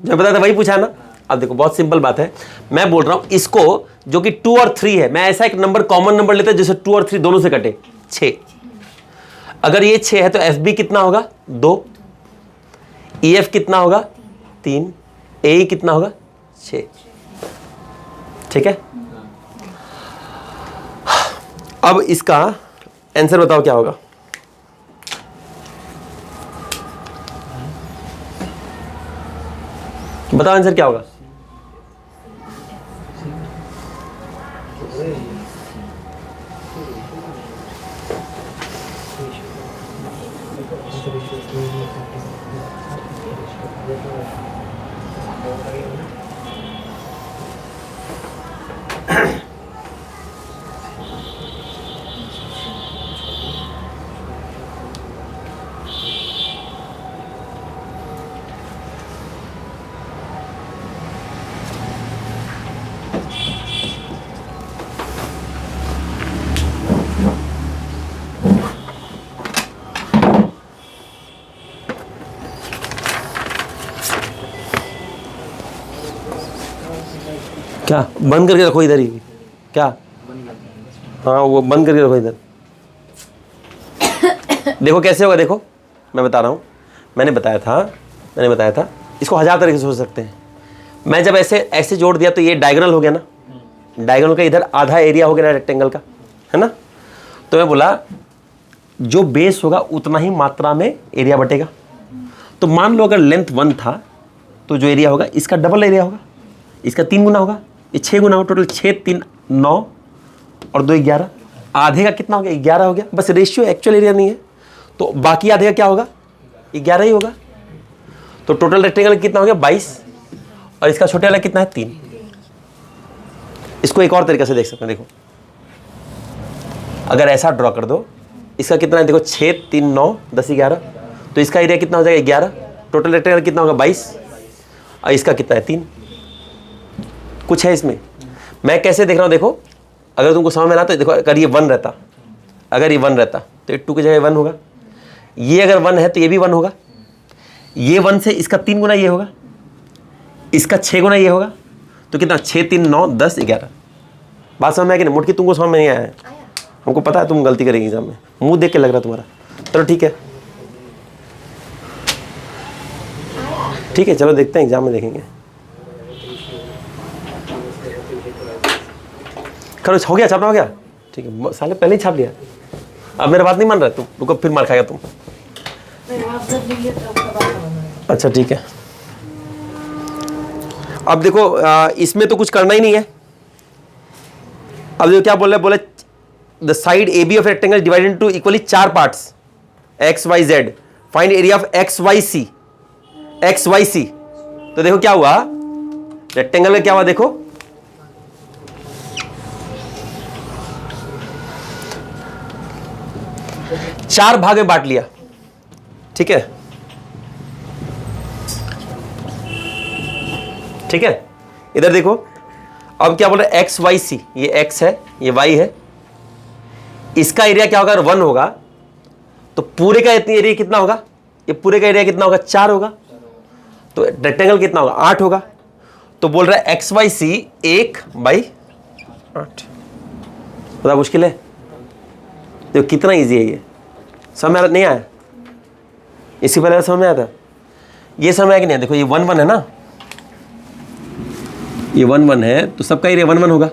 जो बताया था वही पूछा ना। अब देखो बहुत सिंपल बात है, मैं बोल रहा हूं इसको जो कि 2 और 3 है, मैं ऐसा एक नंबर कॉमन नंबर लेता हूं जिससे 2 और 3 दोनों से कटे 6। अगर ये 6 है तो FB कितना होगा 2, EF कितना होगा 3, AE कितना होगा 6। ठीक है, अब इसका आंसर बताओ क्या होगा। बताओ आंसर क्या होगा। क्या बंद करके रखो इधर ही, क्या? हाँ वो बंद करके रखो इधर। देखो कैसे होगा, देखो मैं बता रहा हूँ, मैंने बताया था इसको 1000 तरीके से सोच सकते हैं। मैं जब ऐसे ऐसे जोड़ दिया तो ये डायगोनल हो गया ना, डायगोनल का इधर आधा एरिया हो गया ना रेक्टेंगल का, है ना। तो मैं बोला जो बेस होगा उतना ही मात्रा में एरिया बटेगा। तो मान लो अगर लेंथ 1 था तो जो एरिया होगा इसका डबल एरिया होगा, इसका 3 गुना होगा, ये 6 गुना होगा। टोटल 6 3 9 और 2 11, आधे का कितना हो गया? 11 हो गया। बस रेशियो एक्चुअल एरिया नहीं है, तो बाकी आधे का क्या होगा? 11 ही होगा। तो टोटल रेक्टेंगल कितना हो गया? 22, और इसका छोटे वाला कितना है? 3। इसको एक और तरीके से देख सकते हैं, देखो अगर ऐसा ड्रॉ कर दो, इसका कितना है देखो, 6 3 9 10 11, तो इसका एरिया कितना हो जाएगा? 11। टोटल रेक्टेंगल कितना होगा? 22, और इसका कितना है? 3। कुछ है इसमें? मैं कैसे देख रहा हूँ, देखो अगर तुमको समझ में ना तो देखो, अगर ये 1 रहता, अगर ये 1 रहता तो ये 2 की जगह 1 होगा, ये अगर 1 है तो ये भी 1 होगा, ये 1 से इसका 3 गुना ये होगा, इसका 6 गुना ये होगा, तो कितना? 6 3 9 10 11। बात समझ में आया कि नहीं? मुटकी तुमको समझ में नहीं आया है, हमको पता है तुम गलती करेंगे एग्जाम में, मुंह देख के लग रहा तुम्हारा। चलो ठीक है, ठीक है, चलो देखते हैं, एग्जाम में देखेंगे। करो, हो गया, छापना हो गया, ठीक है। साले पहले ही छाप लिया, अब मेरा बात नहीं मान रहा तुम, रुको फिर मार खाएगा तुम। अच्छा ठीक है, अब देखो इसमें तो कुछ करना ही नहीं है। अब देखो क्या बोल रहे, बोले the side A B of rectangle divided into equally 4 parts X Y Z, find area of X Y C. X Y C, तो देखो क्या हुआ, रेक्टेंगल का क्या हुआ, देखो चार भाग में बांट लिया, ठीक है, ठीक है। इधर देखो अब क्या बोल रहे हैं, एक्स वाई सी, ये एक्स है ये वाई है, इसका एरिया क्या होगा? अगर 1 होगा तो पूरे का इतनी एरिया कितना होगा? ये पूरे का एरिया कितना होगा? 4 होगा, तो रेक्टेंगल कितना होगा? 8 होगा। तो बोल रहा है एक्स वाई सी 1/8। बड़ा मुश्किल है, देखो कितना इजी है ये, समझ में नहीं आया? इसी पहले समझ में आया था, ये समझ आया कि नहीं? देखो ये 1 1 है ना, ये 1 1 है, तो सबका एरिया 1 1 होगा,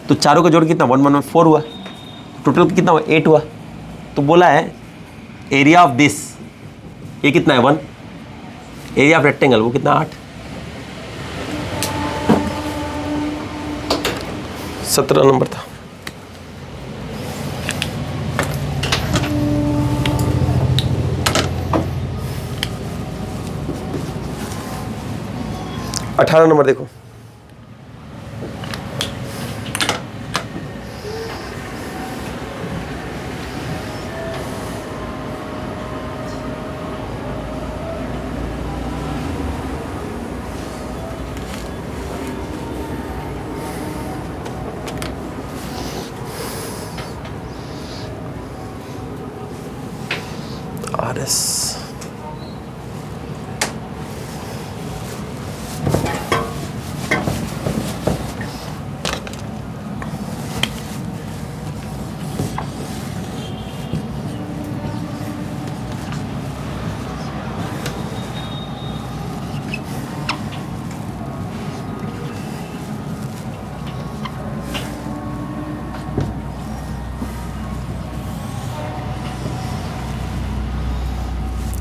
तो चारों का जोड़ कितना? 1 1 4 हुआ, टोटल कितना हुआ? 8 हुआ। तो बोला है एरिया ऑफ दिस, ये कितना है? 1, एरिया ऑफ रेक्टेंगल वो कितना? 8। 17 नंबर था। अठारह नंबर देखो, RS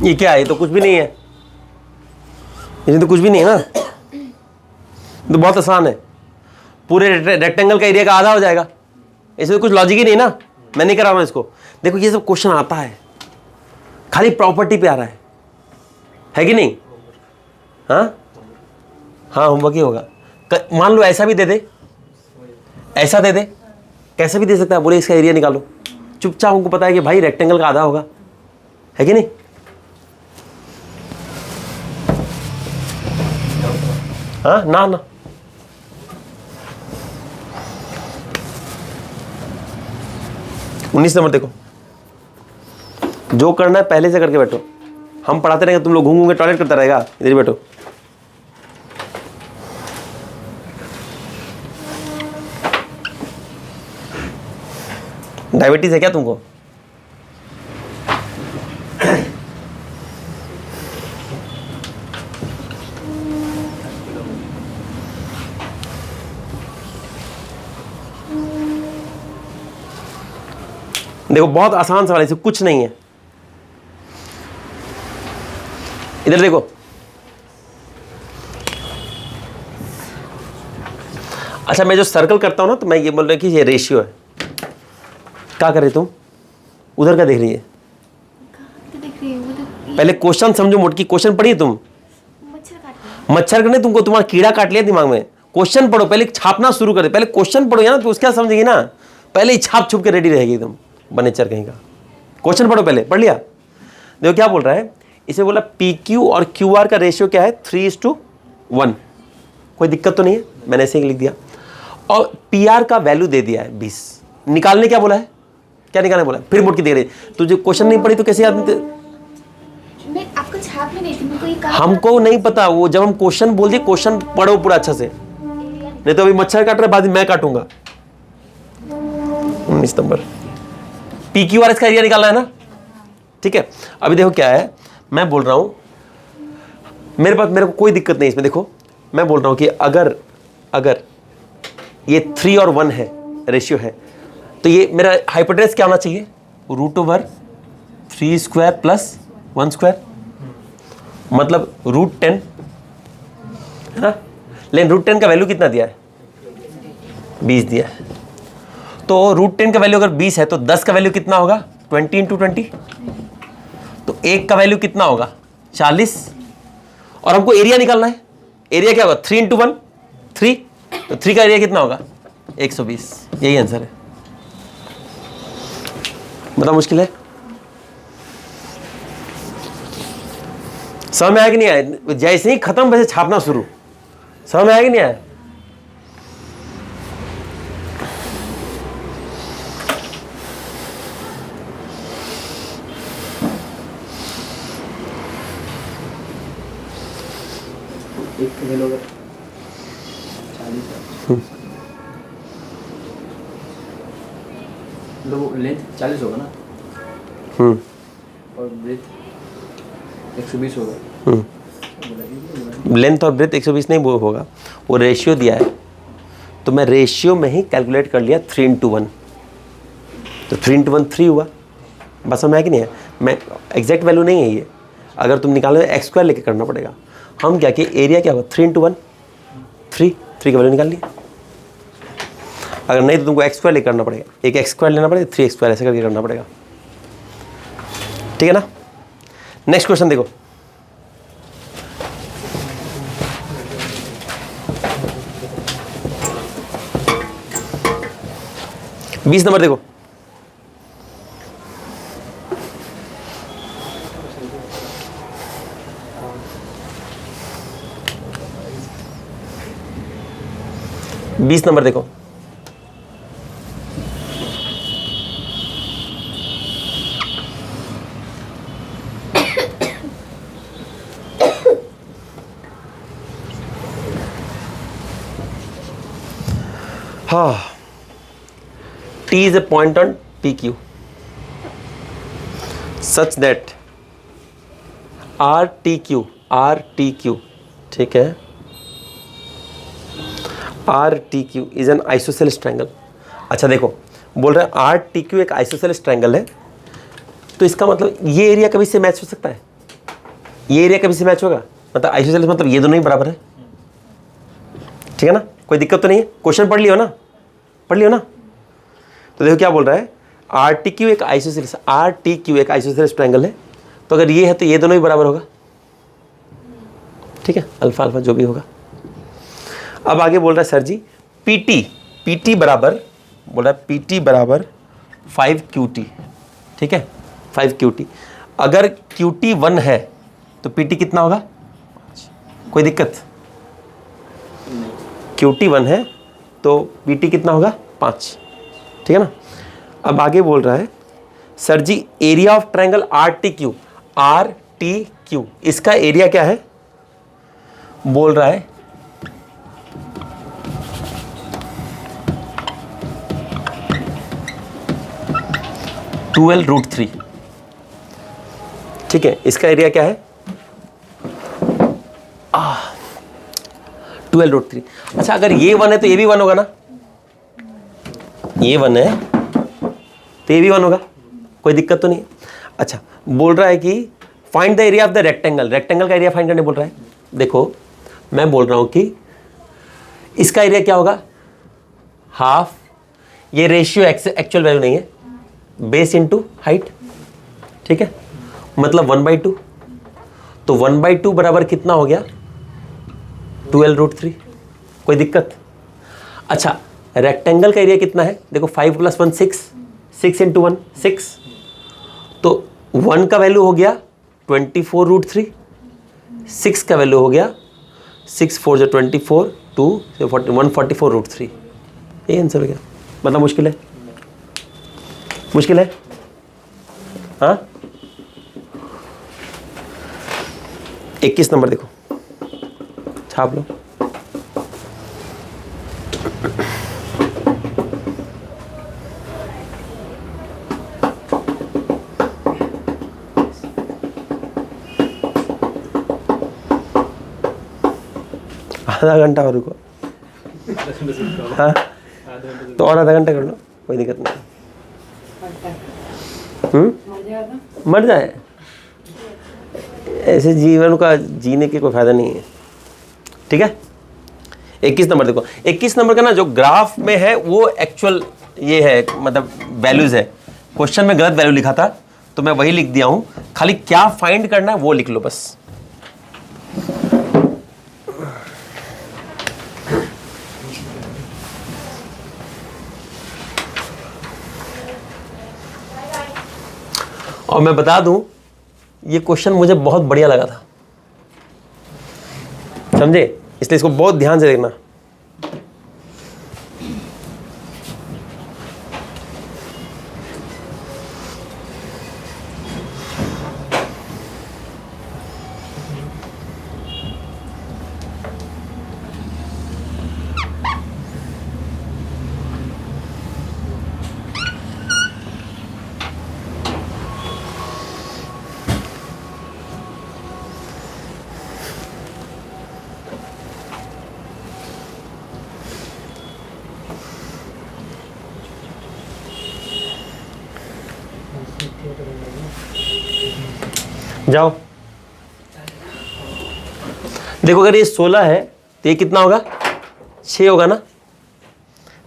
ये क्या है? ये तो कुछ भी नहीं है, ये तो कुछ भी नहीं है ना, तो बहुत आसान है, पूरे रेक्टेंगल का एरिया का आधा हो जाएगा, इसमें तो कुछ लॉजिक ही नहीं ना, मैं नहीं करा रहा हूं इसको। देखो ये सब क्वेश्चन आता है, खाली प्रॉपर्टी पे आ रहा है कि नहीं? हाँ हाँ, होमवर्क ही होगा। मान लो ऐसा भी दे दे, ऐसा दे दे, कैसे भी दे सकता है, बोले इसका एरिया निकालो, चुपचाप हमको पता है कि भाई रेक्टेंगल का आधा होगा, है कि नहीं? हाँ ना ना, उन्नीस नंबर देखो, जो करना है पहले से करके बैठो, हम पढ़ाते रहेंगे, तुम लोग घूम घूम के टॉयलेट करता रहेगा, इधर बैठो। डायबिटीज है क्या तुमको? देखो बहुत आसान सवाल है, इसे कुछ नहीं है। इधर देखो, अच्छा मैं जो सर्कल करता हूं ना, तो मैं ये बोल रहा हूं कि ये रेशियो है। क्या कर रही तुम? उधर क्या देख रही है? तो दिख रही है वो तो। पहले क्वेश्चन समझो मोटकी, क्वेश्चन पढ़िए तुम। मच्छर काट रहा मच्छर करने तुमको, तुम्हारा कीड़ा काट लिया दिमाग में। क्वेश्चन पढ़ो, पहले छापना शुरू कर दे, पहले क्वेश्चन पढ़ो ना, तो उसका समझेगी ना। पहले ही छाप छुप के रेडी रहेगी एकदम बनेचर कहीं का। क्वेश्चन पढ़ो, पहले पढ़ लिया? देखो क्या बोल रहा है, इसे बोला पी क्यू और क्यू आर का रेशियो क्या है, 3:1। कोई दिक्कत तो नहीं है, मैंने ऐसे ही लिख दिया। और पी आर का वैल्यू दे दिया है 20। निकालने क्या बोला है, क्या निकालने बोला है? फिर मुड़ के दे रही, तुझे क्वेश्चन नहीं पढ़ी तो कैसे याद? मैं आपको छाप में नहीं थी, मेरे को ये काम हमको नहीं पता, वो जब हम क्वेश्चन बोल दिए, क्वेश्चन पढ़ो पूरा अच्छा से, नहीं तो अभी मच्छर काट रहा है, बाद में मैं काटूंगा। 19 नंबर पी क्यू आर इसका एरिया निकालना है ना, ठीक है। अभी देखो क्या है, मैं बोल रहा हूं, मेरे को कोई दिक्कत नहीं इसमें। देखो मैं बोल रहा हूं कि अगर ये 3 और 1 है, रेशियो है, तो ये मेरा हाइपोटेनस क्या होना चाहिए, √3² + 1², मतलब √10 है ना। लेकिन √10 का वैल्यू कितना दिया है, 20 दिया है। तो √10 का वैल्यू अगर 20 है, तो 10 का वैल्यू कितना होगा, 20 × 20। तो 1 का वैल्यू कितना होगा, 40। और हमको एरिया निकालना है, एरिया क्या होगा, 3 × 1 3, तो 3 का एरिया कितना होगा, 120। यही आंसर है। बड़ा मुश्किल है, समझ में आया कि नहीं आया? जैसे ही खत्म वैसे छापना शुरू, समझ में आया कि नहीं आया? एक का वैल्यू अगर 40 है, मतलब लेंथ 40 होगा ना, और ब्रेथ 120 होगा। लेंथ और ब्रेथ 120 नहीं वो होगा, वो रेशियो दिया है, तो मैं रेशियो में ही कैलकुलेट कर लिया 3:1। तो 3:1 3 हुआ। बस समझ में आया कि नहीं है? मैं एग्जैक्ट वैल्यू नहीं है ये, अगर तुम निकालने में x² लेके करना पड़ेगा। हम क्या कि एरिया क्या होगा, 3:1 3 का वैल्यू निकाल लिया। अगर नहीं तो तुमको x² लेके करना पड़ेगा, एक x² लेना पड़ेगा, 3x² ऐसे करके करना पड़ेगा, ठीक है ना। नेक्स्ट क्वेश्चन देखो, बीस नंबर देखो। बीस नंबर देखो, हाँ, T is a point on PQ such that RTQ, ठीक है, RTQ is an isosceles triangle। अच्छा देखो, बोल रहे हैं RTQ एक isosceles triangle है, तो इसका मतलब ये एरिया कभी से मैच हो सकता है, ये एरिया कभी से मैच होगा, मतलब आइसोसेलेस मतलब ये दोनों ही बराबर है, ठीक है ना। कोई दिक्कत तो नहीं है, क्वेश्चन पढ़ लियो ना, पढ़ लियो ना। तो देखो क्या बोल रहा है, RTQ एक आइसोसेलेस ट्रायंगल है, तो अगर ये है तो ये दोनों ही बराबर होगा, ठीक है, अल्फा अल्फा जो भी होगा। अब आगे बोल रहा है सर जी PT बराबर, बोल रहा है PT बराबर 5QT, ठीक है, 5QT। अगर QT 1 है तो PT कितना होगा, कोई दिक्कत? QT 1 है तो PT कितना होगा, 5, ठीक है ना। अब आगे बोल रहा है सर जी एरिया ऑफ ट्रायंगल RTQ, इसका एरिया क्या है, बोल रहा है 12√3। ठीक है, इसका एरिया क्या है? 12√3। अच्छा, अगर ये 1 है तो ये भी 1 होगा ना? ये 1 है तो ये भी 1 होगा, कोई दिक्कत तो नहीं है। अच्छा, बोल रहा है कि find the area of the rectangle. Rectangle का एरिया फाइंड करने बोल रहा है। देखो, मैं बोल रहा हूं कि इसका एरिया क्या होगा? हाफ, ये रेशियो एक्चुअल वैल्यू नहीं है, बेस इंटू हाइट। ठीक है, मतलब 1/2। तो 1/2 बराबर कितना हो गया? 12√3। कोई दिक्कत? अच्छा, रेक्टेंगल का एरिया कितना है? देखो, 5 + 1 6, 6 × 1 6। तो 1 का वैल्यू हो गया 24√3, 6 का वैल्यू हो गया 6 4 = 24, 2 144√3। ये आंसर हो गया। मतलब मुश्किल है? मुश्किल है? हाँ, 21 नंबर देखो, छाप लो। आधा घंटा और रुको। हाँ, तो और आधा घंटा कर लो, कोई दिक्कत नहीं। मर जाए, ऐसे जीवन का जीने के कोई फायदा नहीं है। ठीक है, 21 नंबर देखो। 21 नंबर का ना जो ग्राफ में है वो एक्चुअल ये है, मतलब वैल्यूज है। क्वेश्चन में गलत वैल्यू लिखा था तो मैं वही लिख दिया हूं, खाली क्या फाइंड करना है वो लिख लो बस। और मैं बता दूं, ये क्वेश्चन मुझे बहुत बढ़िया लगा था, समझे? इसलिए इसको बहुत ध्यान से देखना। जाओ, देखो, अगर ये 16 है तो ये कितना होगा? 6 होगा ना?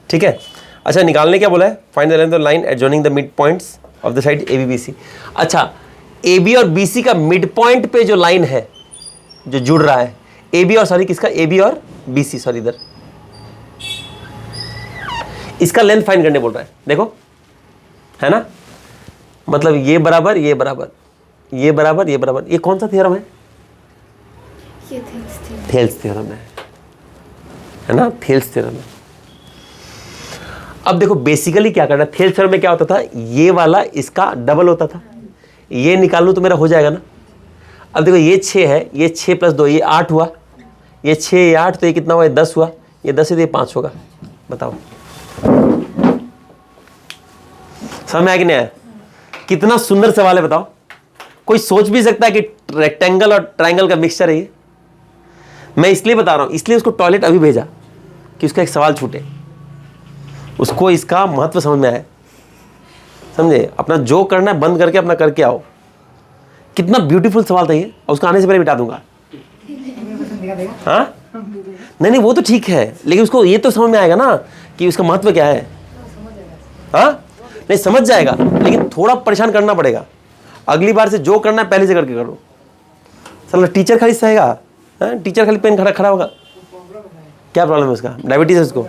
ठीक है। अच्छा, निकालने क्या बोला है? Find the length of line adjoining the mid points of the side A B B C. अच्छा, ए बी और बी सी का मिड पॉइंट पे जो लाइन है जो जुड़ रहा है, ए बी और सॉरी किसका? ए बी और बी सी, सॉरी इधर, इसका लेंथ फाइंड करने बोल रहा है। देखो, है ना? मतलब ये बराबर, ये बराबर, ये बराबर, ये बराबर। ये कौन सा थ्योरम है? ये थेल्स थ्योरम है ना? थेल्स थ्योरम है। अब देखो, बेसिकली क्या करना है, थेल्स थ्योरम में क्या होता था? ये वाला इसका डबल होता था। ये निकाल लूं तो मेरा हो जाएगा ना? अब देखो, ये 6 है, ये 6 + 2 ये 8 हुआ, ये 6 ये 8 तो ये कितना हुआ? 10 हुआ, ये 10 है तो ये 5 होगा। बताओ, समझ में आया कि नहीं आया? कितना सुंदर सवाल है, बताओ। कोई सोच भी सकता है कि रेक्टेंगल और ट्रायंगल का मिक्सचर है ये? मैं इसलिए बता रहा हूं, इसलिए उसको टॉयलेट अभी भेजा कि उसका एक सवाल छूटे, उसको इसका महत्व समझ में आए, समझे? अपना जो करना है बंद करके अपना करके आओ। कितना ब्यूटीफुल सवाल था ये, और उसको आने से पहले मिटा दूंगा। हाँ, नहीं वो तो ठीक है, लेकिन उसको ये तो समझ में आएगा ना कि उसका महत्व क्या है। हाँ, नहीं समझ जाएगा, लेकिन थोड़ा परेशान करना पड़ेगा। अगली बार से जो करना है पहले से करके करो। चलो, टीचर खाली सहेगा? टीचर खाली पेन खड़ा होगा? क्या प्रॉब्लम है उसका? डायबिटीज है उसको?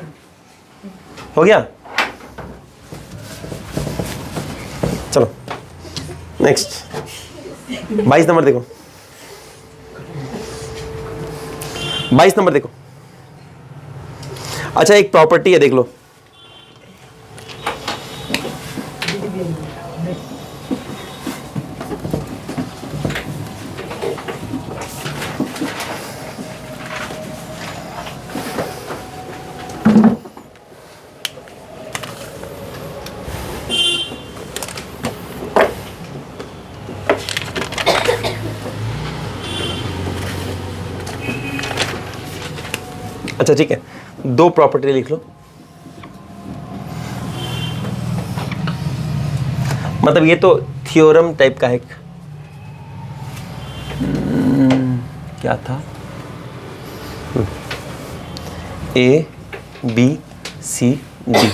हो गया? चलो नेक्स्ट, 22 नंबर देखो। 22 नंबर देखो। अच्छा, एक प्रॉपर्टी है, देख लो। अच्छा ठीक है, दो प्रॉपर्टी लिख लो। मतलब ये तो थ्योरम टाइप का है। क्या था? A B C D.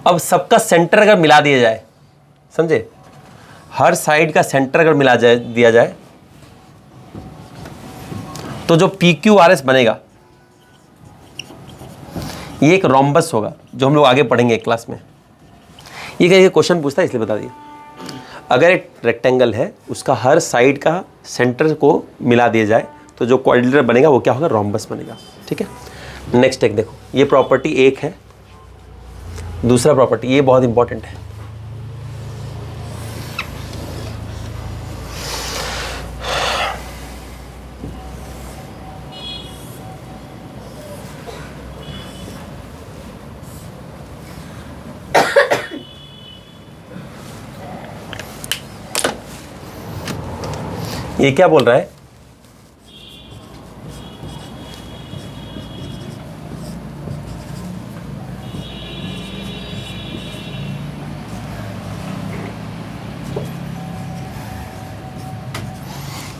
अब सबका सेंटर अगर मिला दिया जाए, समझे, हर साइड का सेंटर अगर मिला जाए दिया जाए तो जो पी क्यू आर एस बनेगा ये एक रोम्बस होगा, जो हम लोग आगे पढ़ेंगे क्लास में। ये क्वेश्चन पूछता है इसलिए बता दिया। अगर एक रेक्टेंगल है, उसका हर साइड का सेंटर को मिला दिया जाए तो जो क्वाड्रिलेटरल बनेगा वो क्या होगा? रोम्बस बनेगा। ठीक है, नेक्स्ट एक देखो, ये प्रॉपर्टी एक है। दूसरा प्रॉपर्टी, ये बहुत इंपॉर्टेंट है। ये क्या बोल रहा है?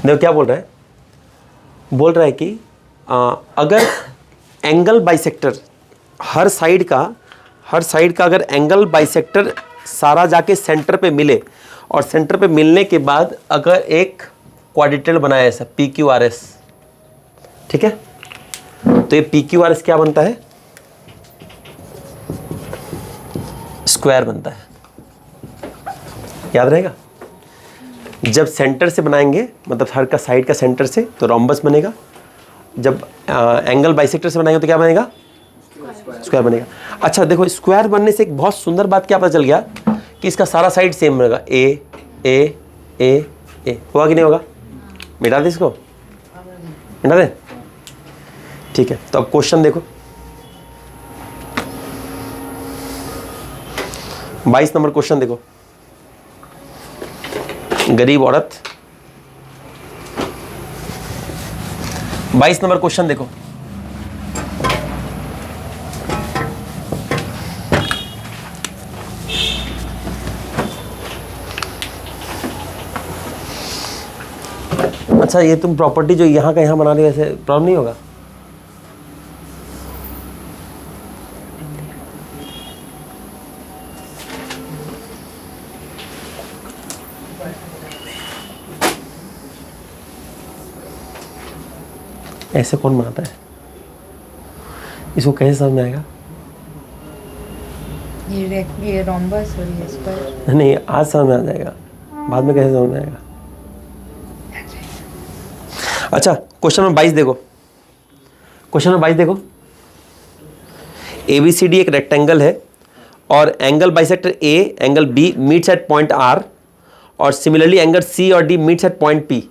देखो क्या बोल रहा है। बोल रहा है कि अगर एंगल बाइसेक्टर हर साइड का अगर एंगल बाइसेक्टर सारा जाके सेंटर पे मिले और सेंटर पे मिलने के बाद अगर एक क्वाड्रिलेटरल बनाया ऐसा पी क्यू आर एस, ठीक है, तो ये पी क्यू आर एस क्या बनता है? स्क्वायर बनता है। याद रहेगा, जब सेंटर से बनाएंगे मतलब हर का साइड का सेंटर से तो रोम्बस बनेगा, जब एंगल बाइसेक्टर से बनाएंगे तो क्या बनेगा? स्क्वायर बनेगा। अच्छा देखो, स्क्वायर बनने से एक बहुत सुंदर बात क्या पता चल गया कि इसका सारा साइड सेम रहेगा। ए ए ए ए होगा कि नहीं होगा? मिटा दे इसको, मिटा दे। ठीक है, तो अब क्वेश्चन देखो, 22 नंबर क्वेश्चन देखो। गरीब औरत, 22 नंबर क्वेश्चन देखो। अच्छा, ये तुम प्रॉपर्टी जो यहाँ का यहाँ बना रहे हो, ऐसे प्रॉब्लम नहीं होगा? ऐसे कौन बनाता है? इसको कैसे समझ में आएगा? ये रोम्बस और ये स्क्वायर। नहीं, आज समझ में आ जाएगा, बाद में कैसे समझ में आएगा? अच्छा, क्वेश्चन नंबर 22 देखो। क्वेश्चन नंबर 22 देखो, ABCD एक रेक्टेंगल है और angle bisector A angle B meets eight point R और सिमिलरली एंगल C और D meets eight point P।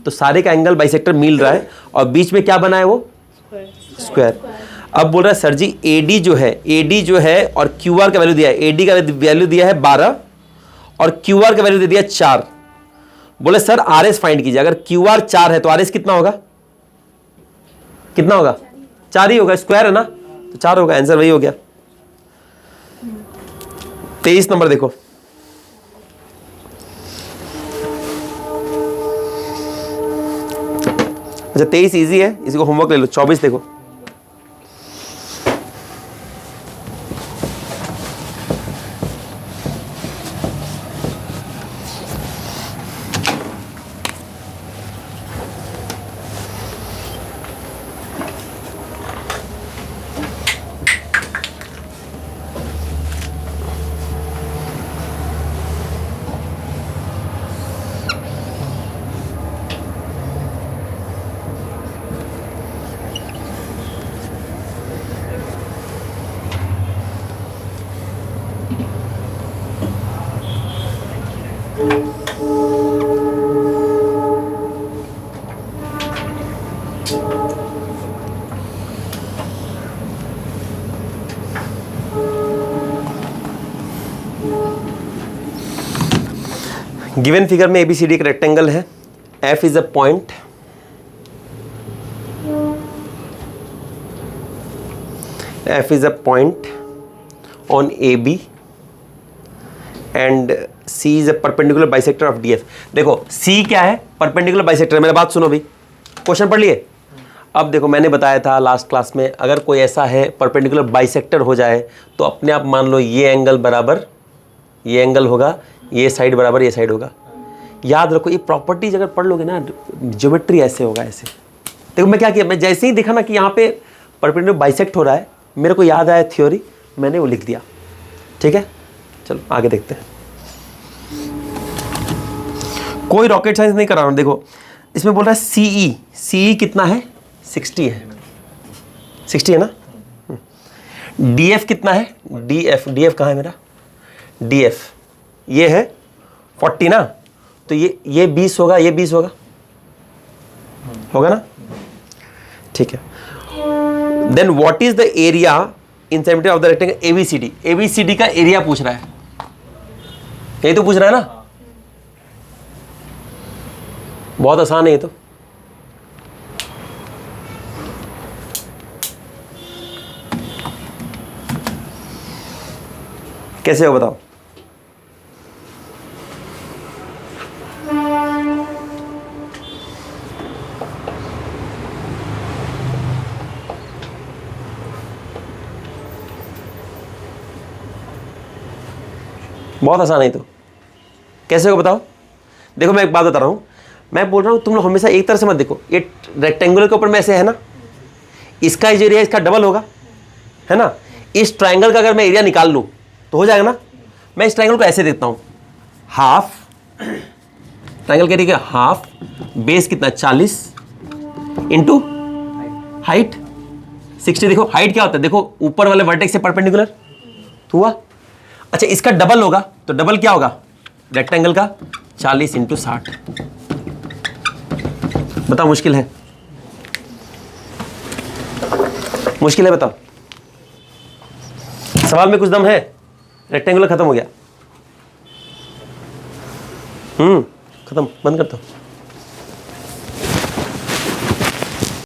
तो सारे का एंगल बाइसेक्टर मिल रहा है और बीच में क्या बना है? वो स्क्वायर। अब बोल रहा है सर जी AD जो है और QR का वैल्यू दिया है, AD का वैल्यू दिया है 12 और QR का वैल्यू दे दिया 4। बोले सर RS फाइंड कीजिए। अगर QR 4 है तो RS कितना होगा? कितना होगा? 4 ही होगा, स्क्वायर है ना, तो 4 होगा। आंसर वही हो गया। 23 नंबर देखो। अच्छा 23 इजी है, इसी को होमवर्क ले लो। 24 देखो। गिवन फिगर में ABCD एक रेक्टेंगल है, F is a point F is a point on AB and C is a perpendicular bisector of DF. देखो C क्या है? Perpendicular bisector. मेरी बात सुनो भाई, क्वेश्चन पढ़ लिए। अब देखो मैंने बताया था लास्ट क्लास में, अगर कोई ऐसा है परपेंडिकुलर बाइसेक्टर हो जाए तो अपने आप मान लो ये एंगल बराबर ये एंगल होगा, ये साइड बराबर ये साइड होगा। याद रखो ये प्रॉपर्टीज अगर पढ़ लोगे ना, ज्योमेट्री ऐसे होगा ऐसे। देखो मैं क्या किया, मैं जैसे ही देखा ना कि यहाँ पे परपेंडिकुलर बाइसेक्ट हो रहा है, मेरे को याद आया थ्योरी, मैंने वो लिख दिया। ठीक है, चलो आगे देखते हैं। कोई रॉकेट साइंस नहीं कर रहा हूँ। देखो इसमें बोल रहा है सीई, सीई कितना है? 60 है, 60 है ना। डीएफ कितना है? डीएफ, डीएफ कहाँ है मेरा? डीएफ ये है 40 ना, तो ये 20 होगा, ये 20 होगा, होगा ना। ठीक है, then what is the area in centre of the rectangle ABCD? ABCD का एरिया पूछ रहा है, यही तो पूछ रहा है ना। बहुत आसान है ये तो। कैसे हो बताओ? बहुत आसान है तो। कैसे हो बताओ? देखो मैं एक बात बता रहा हूं, मैं बोल रहा हूं तुम लोग हमेशा एक तरह से मत देखो। ये रेक्टेंगुलर के ऊपर में ऐसे है ना, इसका जो एरिया इसका डबल होगा, है ना। इस ट्रायंगल का अगर मैं एरिया निकाल लूं तो हो जाएगा ना। मैं इस ट्रायंगल को ऐसे देखता हूं, हाफ ट्रायंगल का एरिया हाफ, बेस कितना 40 इंटू हाइट 60। देखो हाइट क्या होता है, देखो ऊपर वाले वर्टेक्स से परपेंडिकुलर हुआ। अच्छा इसका डबल होगा तो डबल क्या होगा रेक्टेंगल का? 40 इंटू 60। बताओ मुश्किल है? मुश्किल है बताओ? सवाल में कुछ दम है? रेक्टेंगुलर खत्म हो गया, खत्म, बंद करता हूं।